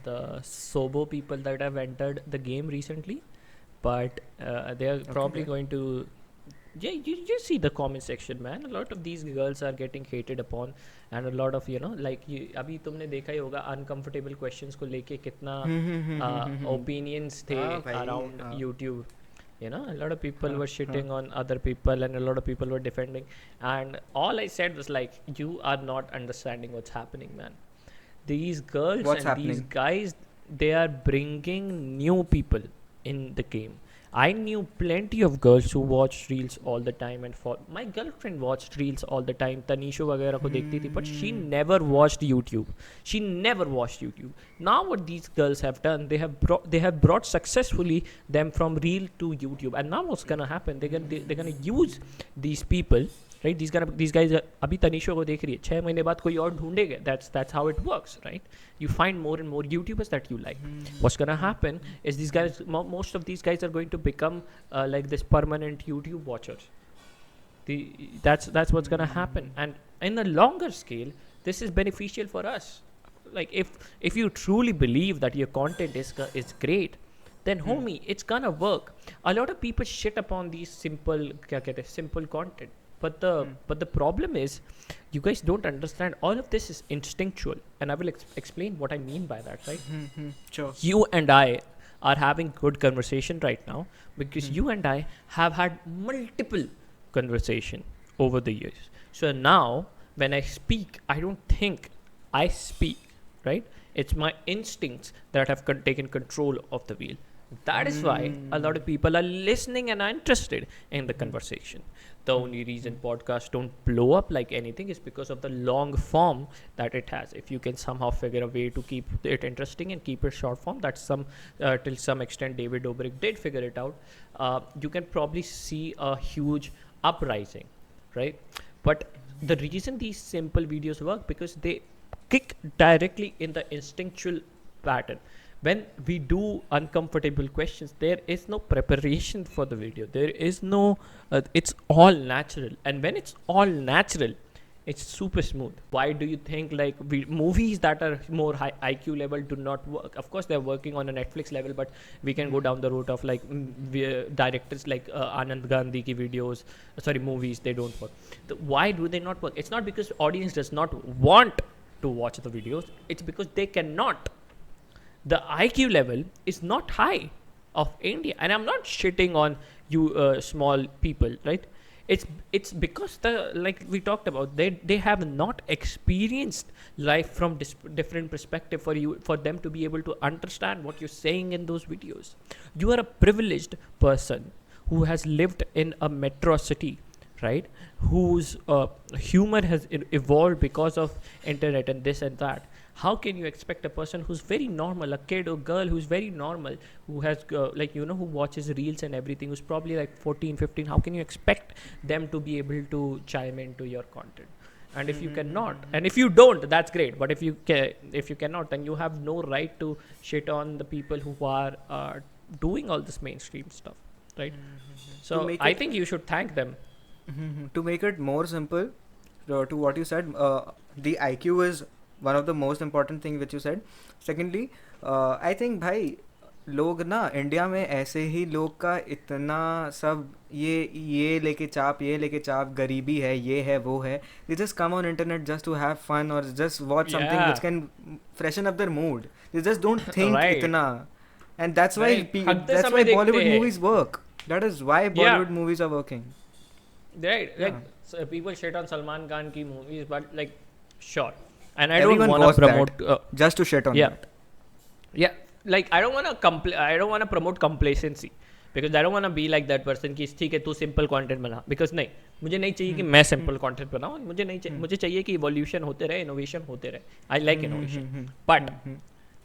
the Sobo people that have entered the game recently, but they are probably going to. Yeah, you see the comment section, man. A lot of these girls are getting hated upon, and a lot of like अभी तुमने देखा ही होगा uncomfortable questions को लेके कितना opinions थे around YouTube. A lot of people were shitting on other people, and a lot of people were defending. And all I said was like, you are not understanding what's happening, man. These girls these guys, they are bringing new people in the game. I knew plenty of girls who watched reels all the time, and my girlfriend watched reels all the time. Tanisha वगैरह को देखती थी, but she never watched YouTube. Now what these girls have done, they have brought successfully them from reel to YouTube, and now what's gonna happen? They're gonna use these people, right? These guys अभी तनिषा को देख रही है, 6 महीने बाद कोई और ढूंढेगा. That's how it works, right? You find more and more YouTubers that you like. What's gonna happen is these guys, most of these guys are going to become like this permanent YouTube watchers. That's what's gonna happen, and in a longer scale, this is beneficial for us. Like if you truly believe that your content is great, then homie, it's gonna work. A lot of people shit upon these simple content. but the problem is, you guys don't understand. All of this is instinctual, and I will explain what I mean by that. Right? Sure. You and I are having good conversation right now because you and I have had multiple conversation over the years. So now when I speak, I don't think I speak, right? It's my instincts that have taken control of the wheel. That is why a lot of people are listening and are interested in the conversation. The only reason podcasts don't blow up like anything is because of the long form that it has. If you can somehow figure a way to keep it interesting and keep it short form, that's till some extent David Dobrik did figure it out. You can probably see a huge uprising, right? But the reason these simple videos work, because they kick directly in the instinctual pattern. When we do uncomfortable questions, there is no preparation for the video. There is no, it's all natural. And when it's all natural, it's super smooth. Why do you think like movies that are more high IQ level do not work? Of course, they're working on a Netflix level, but we can go down the route of like directors like Anand Gandhi ki videos, movies, they don't work. Why do they not work? It's not because audience does not want to watch the videos. It's because they cannot. The IQ level is not high of India, and I'm not shitting on you small people, right? It's because like we talked about, they have not experienced life from different perspective for them to be able to understand what you're saying in those videos. You are a privileged person who has lived in a metro city, right? Whose humor has evolved because of internet and this and that. How can you expect a person who's very normal, a kid or girl who's very normal, who has who watches reels and everything, who's probably like 14, 15, how can you expect them to be able to chime into your content? And if you cannot, and if you don't, that's great. But if you cannot, then you have no right to shit on the people who are doing all this mainstream stuff, right? So I think you should thank them. To make it more simple, to what you said, the IQ is one of the most important thing which you said. Secondly, I think भाई लोग ना India में ऐसे ही लोग का इतना सब ये लेके चाप गरीबी है, ये है वो है, they just come on internet just to have fun or just watch something which can freshen up their mood. They just don't think itna, and that's why Bollywood movies work. That is why Bollywood movies are working. Right, so people shit on Salman Khan ki movies, but like sure. And I don't want to promote just to shit on that. Yeah, like I don't want to promote complacency, because I don't want to be like that person कि ठीक है तू simple content बना, because नहीं, मुझे नहीं चाहिए कि मैं simple content बनाऊँ, मुझे चाहिए कि evolution होते रहे, innovation होते रहे. I like innovation, but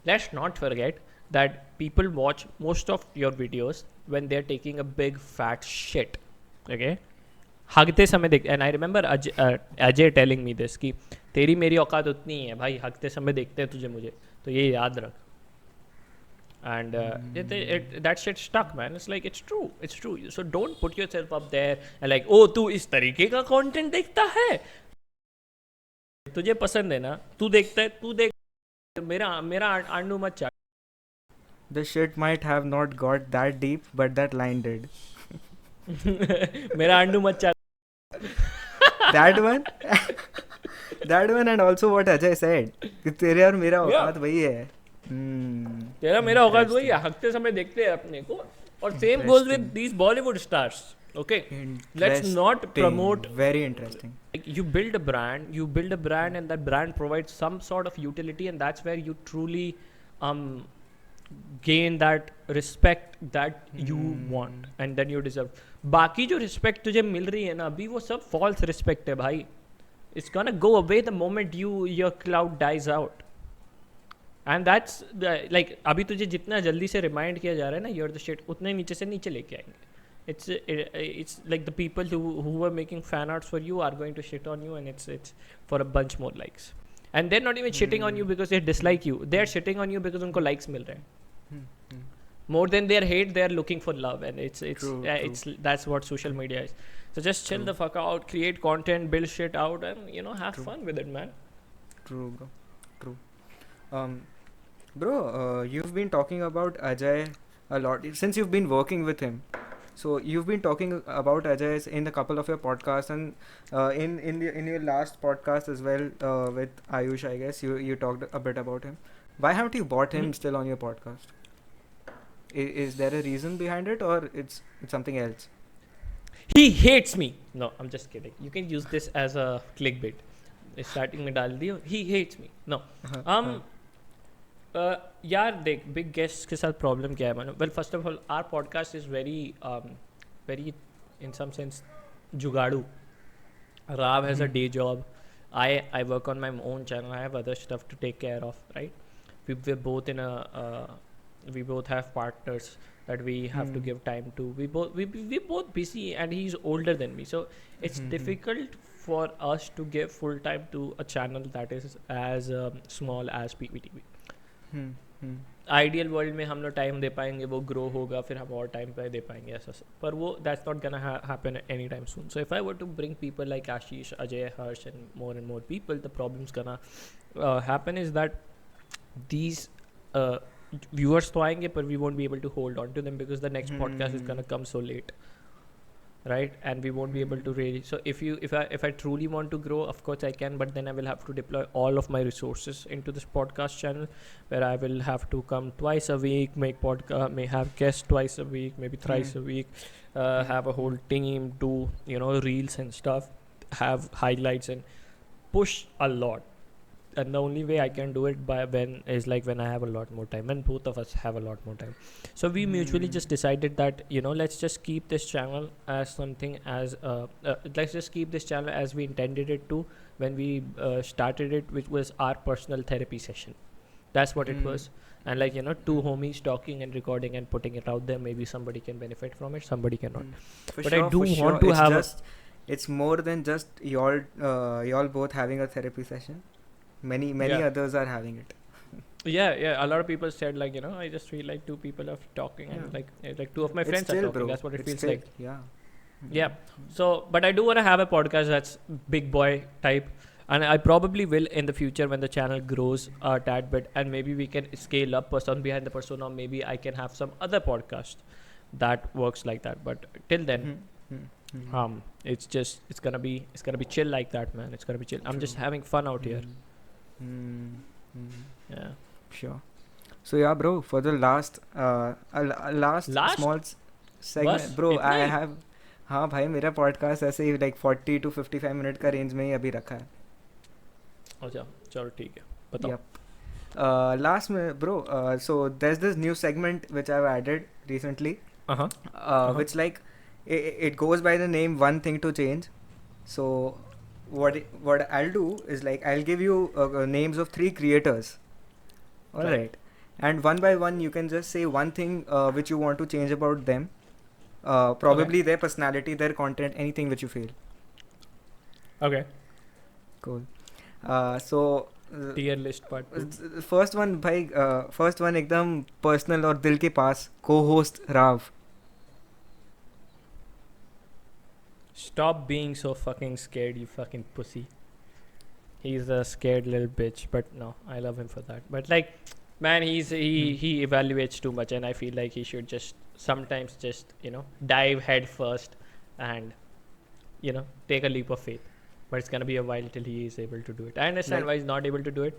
let's not forget that people watch most of your videos when they're taking a big fat shit, okay? हगते समय देख, and I remember Ajay telling me this कि तेरी मेरी औकात उतनी ही है भाई, हगते समय देखते हैं तुझे मुझे, तो ये याद रख. And that shit stuck man. It's like it's true. So don't put yourself up there and like ओ तू इस तरीके का कंटेंट देखता है, तुझे पसंद है ना, तू देखता है, तू देख, मेरा आंडू मत चाट. The shit might have not got that deep, but that line did. मेरा आंडू मत चाट. that one and also what Ajay said कि तेरे और मेरा औकात वही है. तेरा मेरा औकात वही है, हगते समय देखते हैं अपने को. और same goes with these Bollywood stars. Okay, let's not promote. Very interesting. Like you build a brand and that brand provides some sort of utility, and that's where you truly gain that respect that you want and then you deserve. बाकी जो respect तुझे मिल रही है ना अभी, वो सब false respect है भाई. It's gonna go away the moment your cloud dies out. And that's like अभी तुझे जितना जल्दी से remind किया जा रहा है ना you're the shit, उतने नीचे से नीचे लेके आएंगे. It's like the people who were making fan arts for you are going to shit on you, and it's for a bunch more likes. And they're not even shitting on you because they dislike you. They're shitting on you because उनको likes मिल रहे हैं. More than their hate, they're looking for love, and it's that's what social media is. So just chill the fuck out, create content, build shit out, and have fun with it, man. True, bro. True. Bro, you've been talking about Ajay a lot since you've been working with him. So you've been talking about Ajay in a couple of your podcasts, and in your last podcast as well with Ayush, I guess you talked a bit about him. Why haven't you brought him still on your podcast? Is there a reason behind it, or it's something else? He hates me. No, I'm just kidding. You can use this as a clickbait. Starting में डाल दियो. He hates me. No. यार देख big guest के साथ problem क्या है मानो. Well first of all our podcast is very in some sense जुगाड़ू. Rav has a day job. I work on my own channel. I have other stuff to take care of, right? We're both in we both have partners that we have to give time to. We're both busy, and he's older than me, so it's difficult for us to give full time to a channel that is as small as PBTP. Ideal world में हम लोग time दे पाएंगे, वो grow होगा, फिर हम और time पे दे पाएंगे ऐसा. पर वो that's not gonna happen any time soon. So if I were to bring people like Ashish, Ajay, Harsh and more people, the problems gonna happen is that these viewers तो आएंगे पर we won't be able to hold on to them because the next podcast is gonna come so late, right? And we won't be able to really. So if I truly want to grow, of course I can, but then I will have to deploy all of my resources into this podcast channel, where I will have to come twice a week, make podcast, may have guests twice a week, maybe thrice a week, have a whole team, do reels and stuff, have highlights and push a lot. And the only way I can do it when I have a lot more time, and both of us have a lot more time. So we mutually just decided that let's just keep this channel as something as let's just keep this channel as we intended it to when we started it, which was our personal therapy session. That's what it was. And two homies talking and recording and putting it out there. Maybe somebody can benefit from it, somebody cannot. I do want to have it's more than just y'all both having a therapy session. Many others are having it. Yeah, a lot of people said I just feel like two people are talking, and like two of my friends are talking, bro. That's what it feels like. Yeah. So but I do want to have a podcast that's big boy type, and I probably will in the future when the channel grows a tad bit, and maybe we can scale up Person Behind the Persona. Maybe I can have some other podcast that works like that, but till then it's gonna be chill like that, man. It's gonna be chill. I'm just having fun out here. Yeah, sure. So yeah, bro, for the last small segment, bro, I have हाँ भाई मेरा podcast ऐसे ही like 40 to 55 minute का range में ही अभी रखा है. अच्छा चलो ठीक है बताओ. Yep. Last में bro, so there's this new segment which I've added recently, which like it goes by the name One Thing to Change. So what I'll do is I'll give you names of 3 creators, all right, and one by one you can just say one thing which you want to change about them, probably their personality, their content, anything which you feel. Okay, cool. So tier list part. first one एकदम personal और दिल के पास, co-host Rav. Stop being so fucking scared, you fucking pussy. He's a scared little bitch, but no, I love him for that. But man, he evaluates too much, and I feel like he should just sometimes just dive head first and take a leap of faith. But it's gonna be a while till he is able to do it. I understand why he's not able to do it,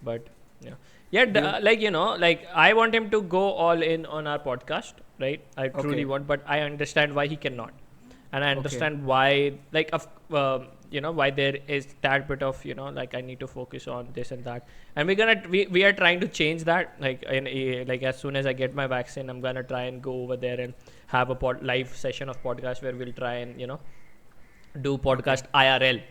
but I want him to go all in on our podcast, right? I truly want, but I understand why he cannot. And I understand why, why there is that bit of, I need to focus on this and that. And we are trying to change that. As soon as I get my vaccine, I'm gonna try and go over there and have a live session of podcast where we'll try and, do podcast IRL,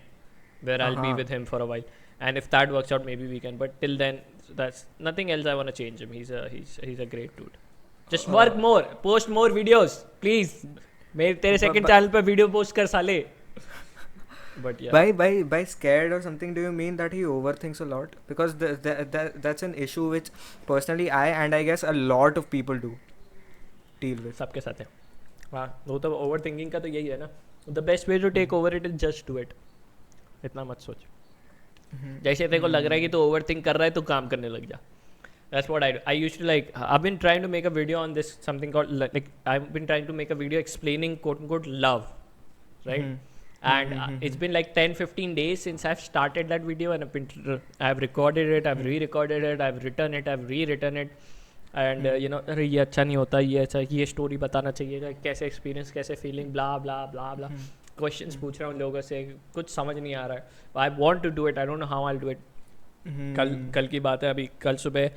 where I'll be with him for a while. And if that works out, maybe we can. But till then, that's nothing else I want to change him. He's a great dude. Just work more, post more videos, please. मेरे तेरे second channel पे video post कर साले. But yeah. By scared or something, do you mean that he overthinks a lot? Because that's an issue which personally I guess a lot of people do deal with. सबके साथ है. हाँ, वो तो overthinking का तो यही है ना. The best way to take over it is just do it. इतना मत सोच. जैसे तेरे को लग रहा है कि तू overthink कर रहा है तो काम करने लग जा. That's what I do. I used to like. I've been trying to make a video on this, something called like. I've been trying to make a video explaining quote unquote love, right? And it's been like 10-15 days since I've started that video, and I've recorded it, I've re-recorded it, I've written it, I've rewritten it, and you know, अरे ये अच्छा नहीं होता, ये अच्छा, ये story बताना चाहिए, कैसे experience, कैसे feeling, blah blah blah blah. Questions पूछ रहा हूँ लोगों से, कुछ समझ नहीं आ रहा है. I want to do it, I don't know how I'll do it. कल की बात है. अभी कल सुबह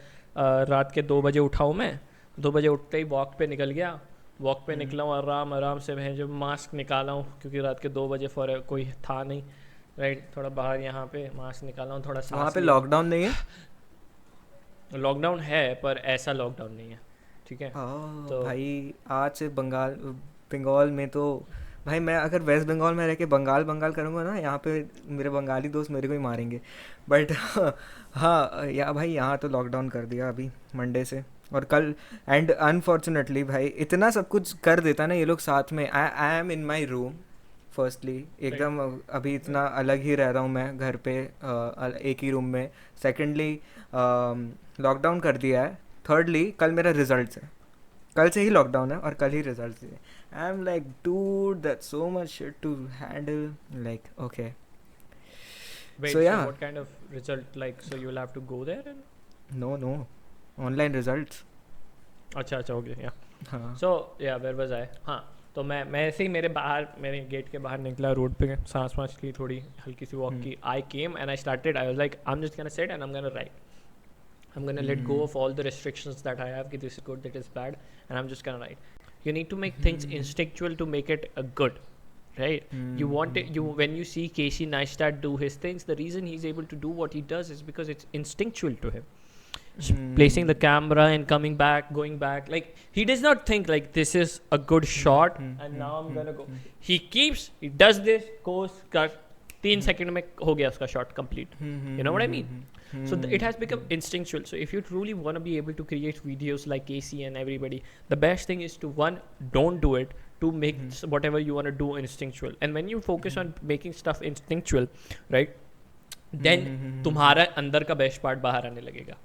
रात के 2 बजे उठा हूँ मैं. 2 बजे उठते ही वॉक पे निकल गया. वॉक पे निकला हूँ, आराम से मैं जो मास्क निकाला हूँ, क्योंकि रात के 2 बजे फॉर कोई था नहीं, राइट. थोड़ा बाहर यहाँ पे मास्क निकाला हूँ, थोड़ा वहाँ पे लॉकडाउन नहीं है. लॉकडाउन है पर ऐसा लॉकडाउन नहीं है, ठीक है. तो भाई आज से बंगाल में तो भाई मैं अगर वेस्ट बंगाल में रह के बंगाल करूँगा ना, यहाँ पे मेरे बंगाली दोस्त मेरे को ही मारेंगे. बट हाँ या भाई यहाँ तो लॉकडाउन कर दिया अभी मंडे से. और कल एंड अनफॉर्चुनेटली भाई इतना सब कुछ कर देता ना ये लोग साथ में. I M in my room firstly, एकदम अभी इतना अलग ही रह रहा हूँ मैं घर पे, एक ही रूम में. सेकेंडली लॉकडाउन कर दिया है. थर्डली कल मेरा रिजल्ट है, कल से ही लॉकडाउन है और कल ही रिजल्ट है. I am like dude that's so much shit to handle. Like okay. Wait, so what kind of result, like, so you will have to go there and? No, online results. अच्छा okay, yeah. So yeah, where was I? हाँ, तो मैं ऐसे ही मेरे gate के बाहर निकला, road पे सांस ली, थोड़ी हल्की सी वॉक की. I came and I started. I was like, I'm just gonna sit and I'm gonna write. I'm gonna let go of all the restrictions that I have. That this is good, that is bad, and I'm just gonna write. You need to make things instinctual to make it good. Right, you want it. When you see Casey Neistat do his things, the reason he's able to do what he does is because it's instinctual to him. Placing the camera and coming back, going back, like he does not think like this is a good shot and now I'm gonna go. He does this, goes, 3 second में हो गया उसका shot complete. You know what I mean? So it has become instinctual. So if you truly want to be able to create videos like Casey and everybody, the best thing is to don't do it, to make whatever you want to do instinctual. And when you focus on making stuff instinctual, right, then तुम्हारा अंदर का best part बाहर आने लगेगा.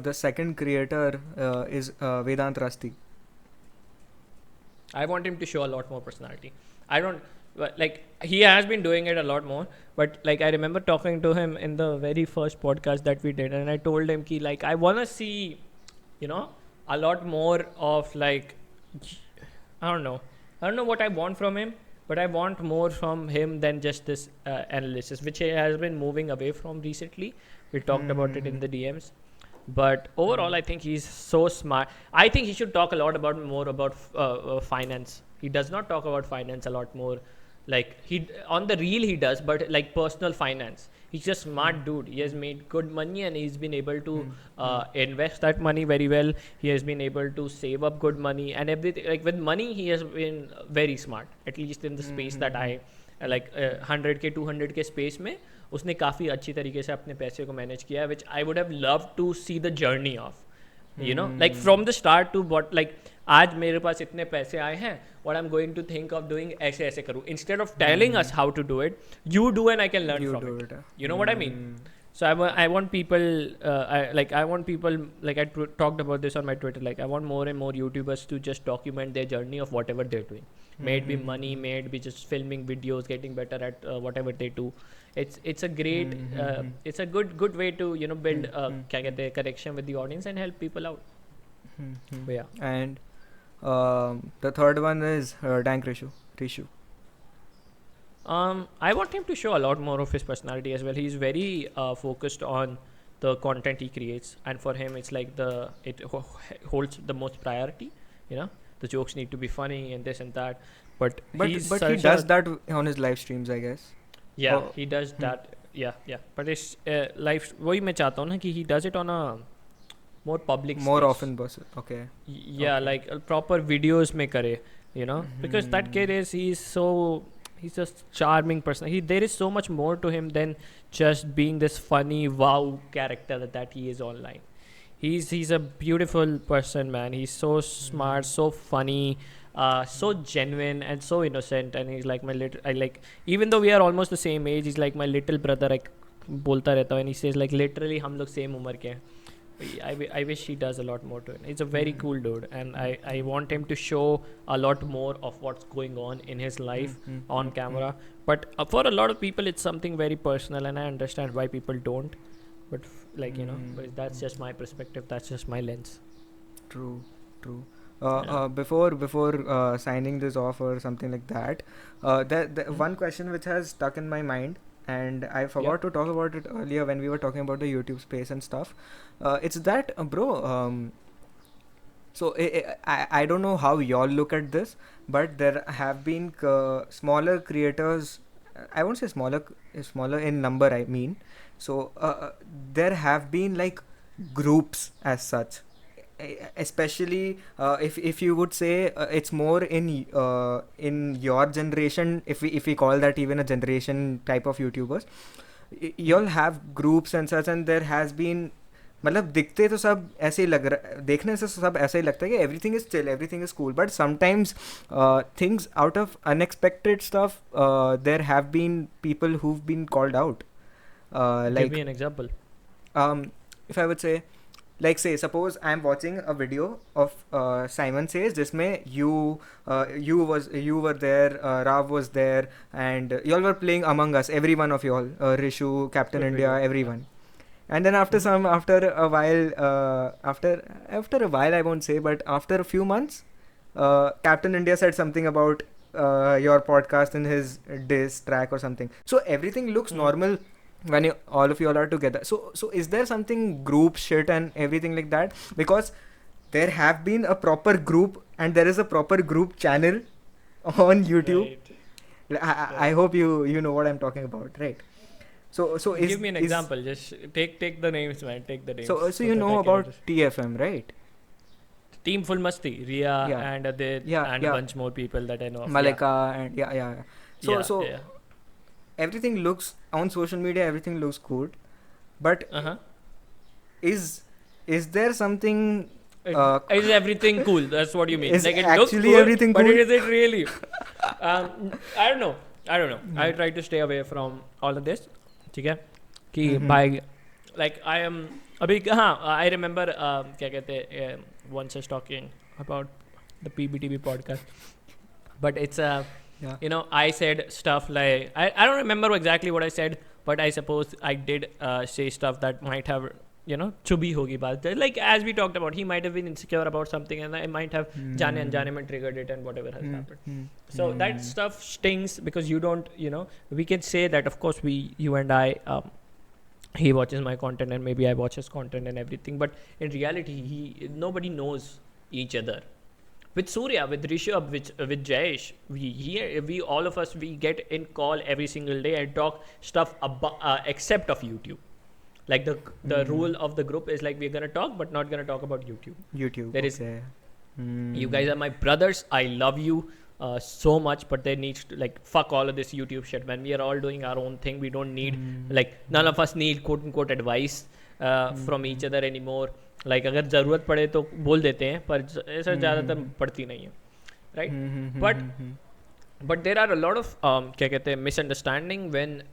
The second creator is Vedant Rusty. I want him to show a lot more personality. I don't like, he has been doing it a lot more, but like I remember talking to him in the very first podcast that we did, and I told him ki like I want to see, you know, a lot more of like, I don't know what I want from him, but I want more from him than just this analysis, which he has been moving away from recently. We talked about it in the DMs. But overall, I think he's so smart. I think he should talk a lot more about finance. He does not talk about finance a lot more. Like on the reel he does, but like personal finance. He's just smart dude. He has made good money and he's been able to invest that money very well. He has been able to save up good money and everything. Like with money, he has been very smart. At least in the space that I like 100K, 200K space में उसने काफ़ी अच्छी तरीके से अपने पैसे को manage किया है, which I would have loved to see the journey of, you know, like from the start to what, like आज मेरे पास इतने पैसे आए हैं, what I'm going to think of doing ऐसे ऐसे करूँ, instead of telling us how to do it, you do and I can learn from it. You know what I mean? So I want people, I want people, like I talked about this on my Twitter, like I want more and more YouTubers to just document their journey of whatever they're doing. May it be money, may it be just filming videos, getting better at whatever they do. It's a great, it's a good way to, you know, build क्या कहते हैं, connection with the audience and help people out. Yeah. And the third one is Dank Rishu. I want him to show a lot more of his personality as well. He's very focused on the content he creates, and for him it's like it holds the most priority. You know, the jokes need to be funny and this and that. But he does that on his live streams, I guess. Yeah, he does that. Yeah. But his live, वही मैं चाहता हूँ ना कि he does it on a more public more space. Often boss. Okay. Yeah, okay. Like proper videos में करे, you know, because that kid he's a charming person. There is so much more to him than just being this funny wow character that he is online. He's a beautiful person, man. He's so smart, so funny, so genuine and so innocent. And he's like even though we are almost the same age, he's like my little brother. Like बोलता रहता हूँ, and he says like literally हम लोग same उम्र के हैं. I wish he does a lot more to it. He's a very cool dude, and I want him to show a lot more of what's going on in his life on camera. But for a lot of people, it's something very personal, and I understand why people don't. But but that's just my perspective. That's just my lens. True. Before signing this off or something like that, the one question which has stuck in my mind, and I forgot to talk about it earlier when we were talking about the YouTube space and stuff. It's that, bro. So I don't know how y'all look at this, but there have been smaller creators. I won't say smaller in number. I mean, so there have been like groups as such. Especially if you would say it's more in your generation, if we call that even a generation type of YouTubers, you'll have groups and such, and there has been, मतलब दिखते तो सब ऐसे ही लग रहा, देखने से सब ऐसा ही लगता है कि everything is chill, everything is cool, but sometimes things out of unexpected stuff, there have been people who've been called out. Like, give me an example. If I would say, like, say suppose I'm watching a video of Simon Says, जिसमें you were there, Rav was there, and y'all were playing Among Us, every one of y'all, Rishu, Captain India, everyone. And then after a while I won't say, but after a few months, Captain India said something about your podcast in his diss track or something. So everything looks normal when all of you all are together. So is there something group shit and everything like that? Because there have been a proper group, and there is a proper group channel on YouTube. Right. I hope you know what I'm talking about, right? So give me an example. Just take the names, man. Take the names. So you know about TFM, right? Team Full Masti, Ria, and a bunch more people that I know of. Malika and So everything looks on social media, everything looks good, but is there something? Is everything cool? That's what you mean. Is like it actually looks cool, everything cool? But is it really? I don't know. I try to stay away from all of this. Okay? By like I am I remember क्या कहते once I was talking about the PBTP podcast, but it's I said stuff like I don't remember exactly what I said, but I suppose I did say stuff that might have chubhi hogi baat. Like as we talked about, he might have been insecure about something, and I might have jane anjane mein triggered it, and whatever has happened. So that stuff stings because you don't, we can say that of course you and I, he watches my content and maybe I watch his content and everything, but in reality nobody knows each other. With Surya, with Rishabh, with Jayesh, we all of us, we get in call every single day and talk stuff except of YouTube. Like the rule of the group is like we're gonna talk, but not gonna talk about YouTube. There is, you guys are my brothers. I love you so much, but there needs to fuck all of this YouTube shit. When we are all doing our own thing, we don't need none of us need quote unquote advice from each other anymore. Like अगर ज़रूरत पड़े तो बोल देते हैं, पर ऐसा ज़्यादातर पड़ती नहीं है, right? But there are a lot of क्या कहते हैं misunderstanding when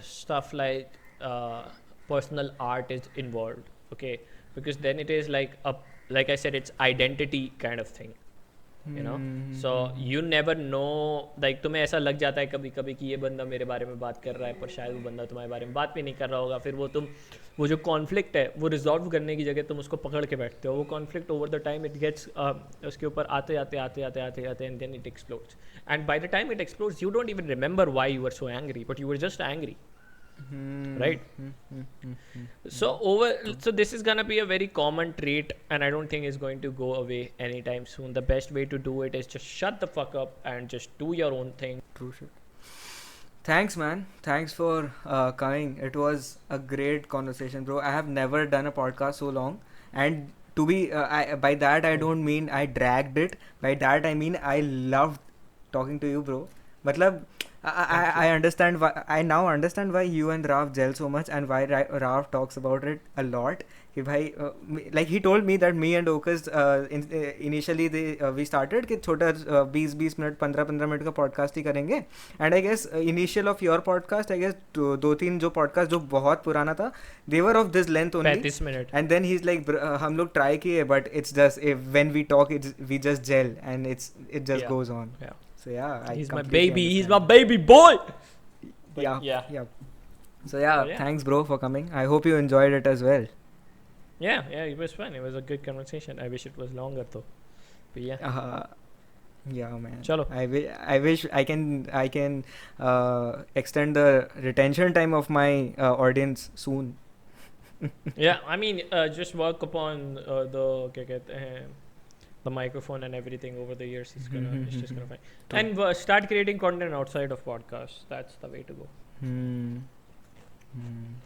stuff like personal art is involved, okay? Because then it is like I said, it's identity kind of thing, so you never know, like तुम्हें ऐसा लग जाता है कभी-कभी कि ये बंदा मेरे बारे में बात कर रहा है, पर शायद वो बंदा तुम्हारे बारे में बात भी नहीं कर रहा होगा. फिर वो जो कॉन्फ्लिक्ट है वो रिजॉल्व करने की जगह तुम उसको पकड़ के बैठते हो. वो conflict over the time it gets उसके ऊपर आते and then it explodes, and by the time it explodes you don't even remember why you were so angry, but you were just angry. Right? So this is gonna be a very common trait, and I don't think it's going to go away anytime soon. The best way to do it is just shut the fuck up and just do your own thing. True shit. Thanks, man. Thanks for coming. It was a great conversation, bro. I have never done a podcast so long, and to be by that I don't mean I dragged it. By that I mean I loved talking to you, bro. मतलब I understand why. I now understand why you and Rav gel so much and why Rav talks about it a lot. कि भाई like he told me that me and Ocus initially we started कि छोटा 20 minute 15 minute का podcast ही करेंगे. And I guess initial of your podcast, I guess 2-3 जो podcast जो बहुत पुराना था, they were of this length only. 35 minute. And then he's like हम लोग try किए, but it's just when we talk we just gel and it just goes on. Yeah. So yeah, He's my baby. He's my baby boy. Yeah. So yeah, thanks bro for coming. I hope you enjoyed it as well. Yeah, it was fun. It was a good conversation. I wish it was longer though. But yeah. Yeah, man. Chalo. I wish I can extend the retention time of my audience soon. Yeah, I mean, just work upon the microphone and everything over the years. It's just gonna fine. And start creating content outside of podcasts. That's the way to go.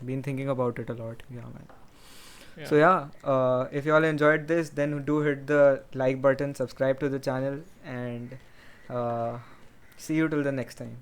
Been thinking about it a lot. Yeah, man. Yeah. So yeah, if you all enjoyed this, then do hit the like button, subscribe to the channel, and see you till the next time.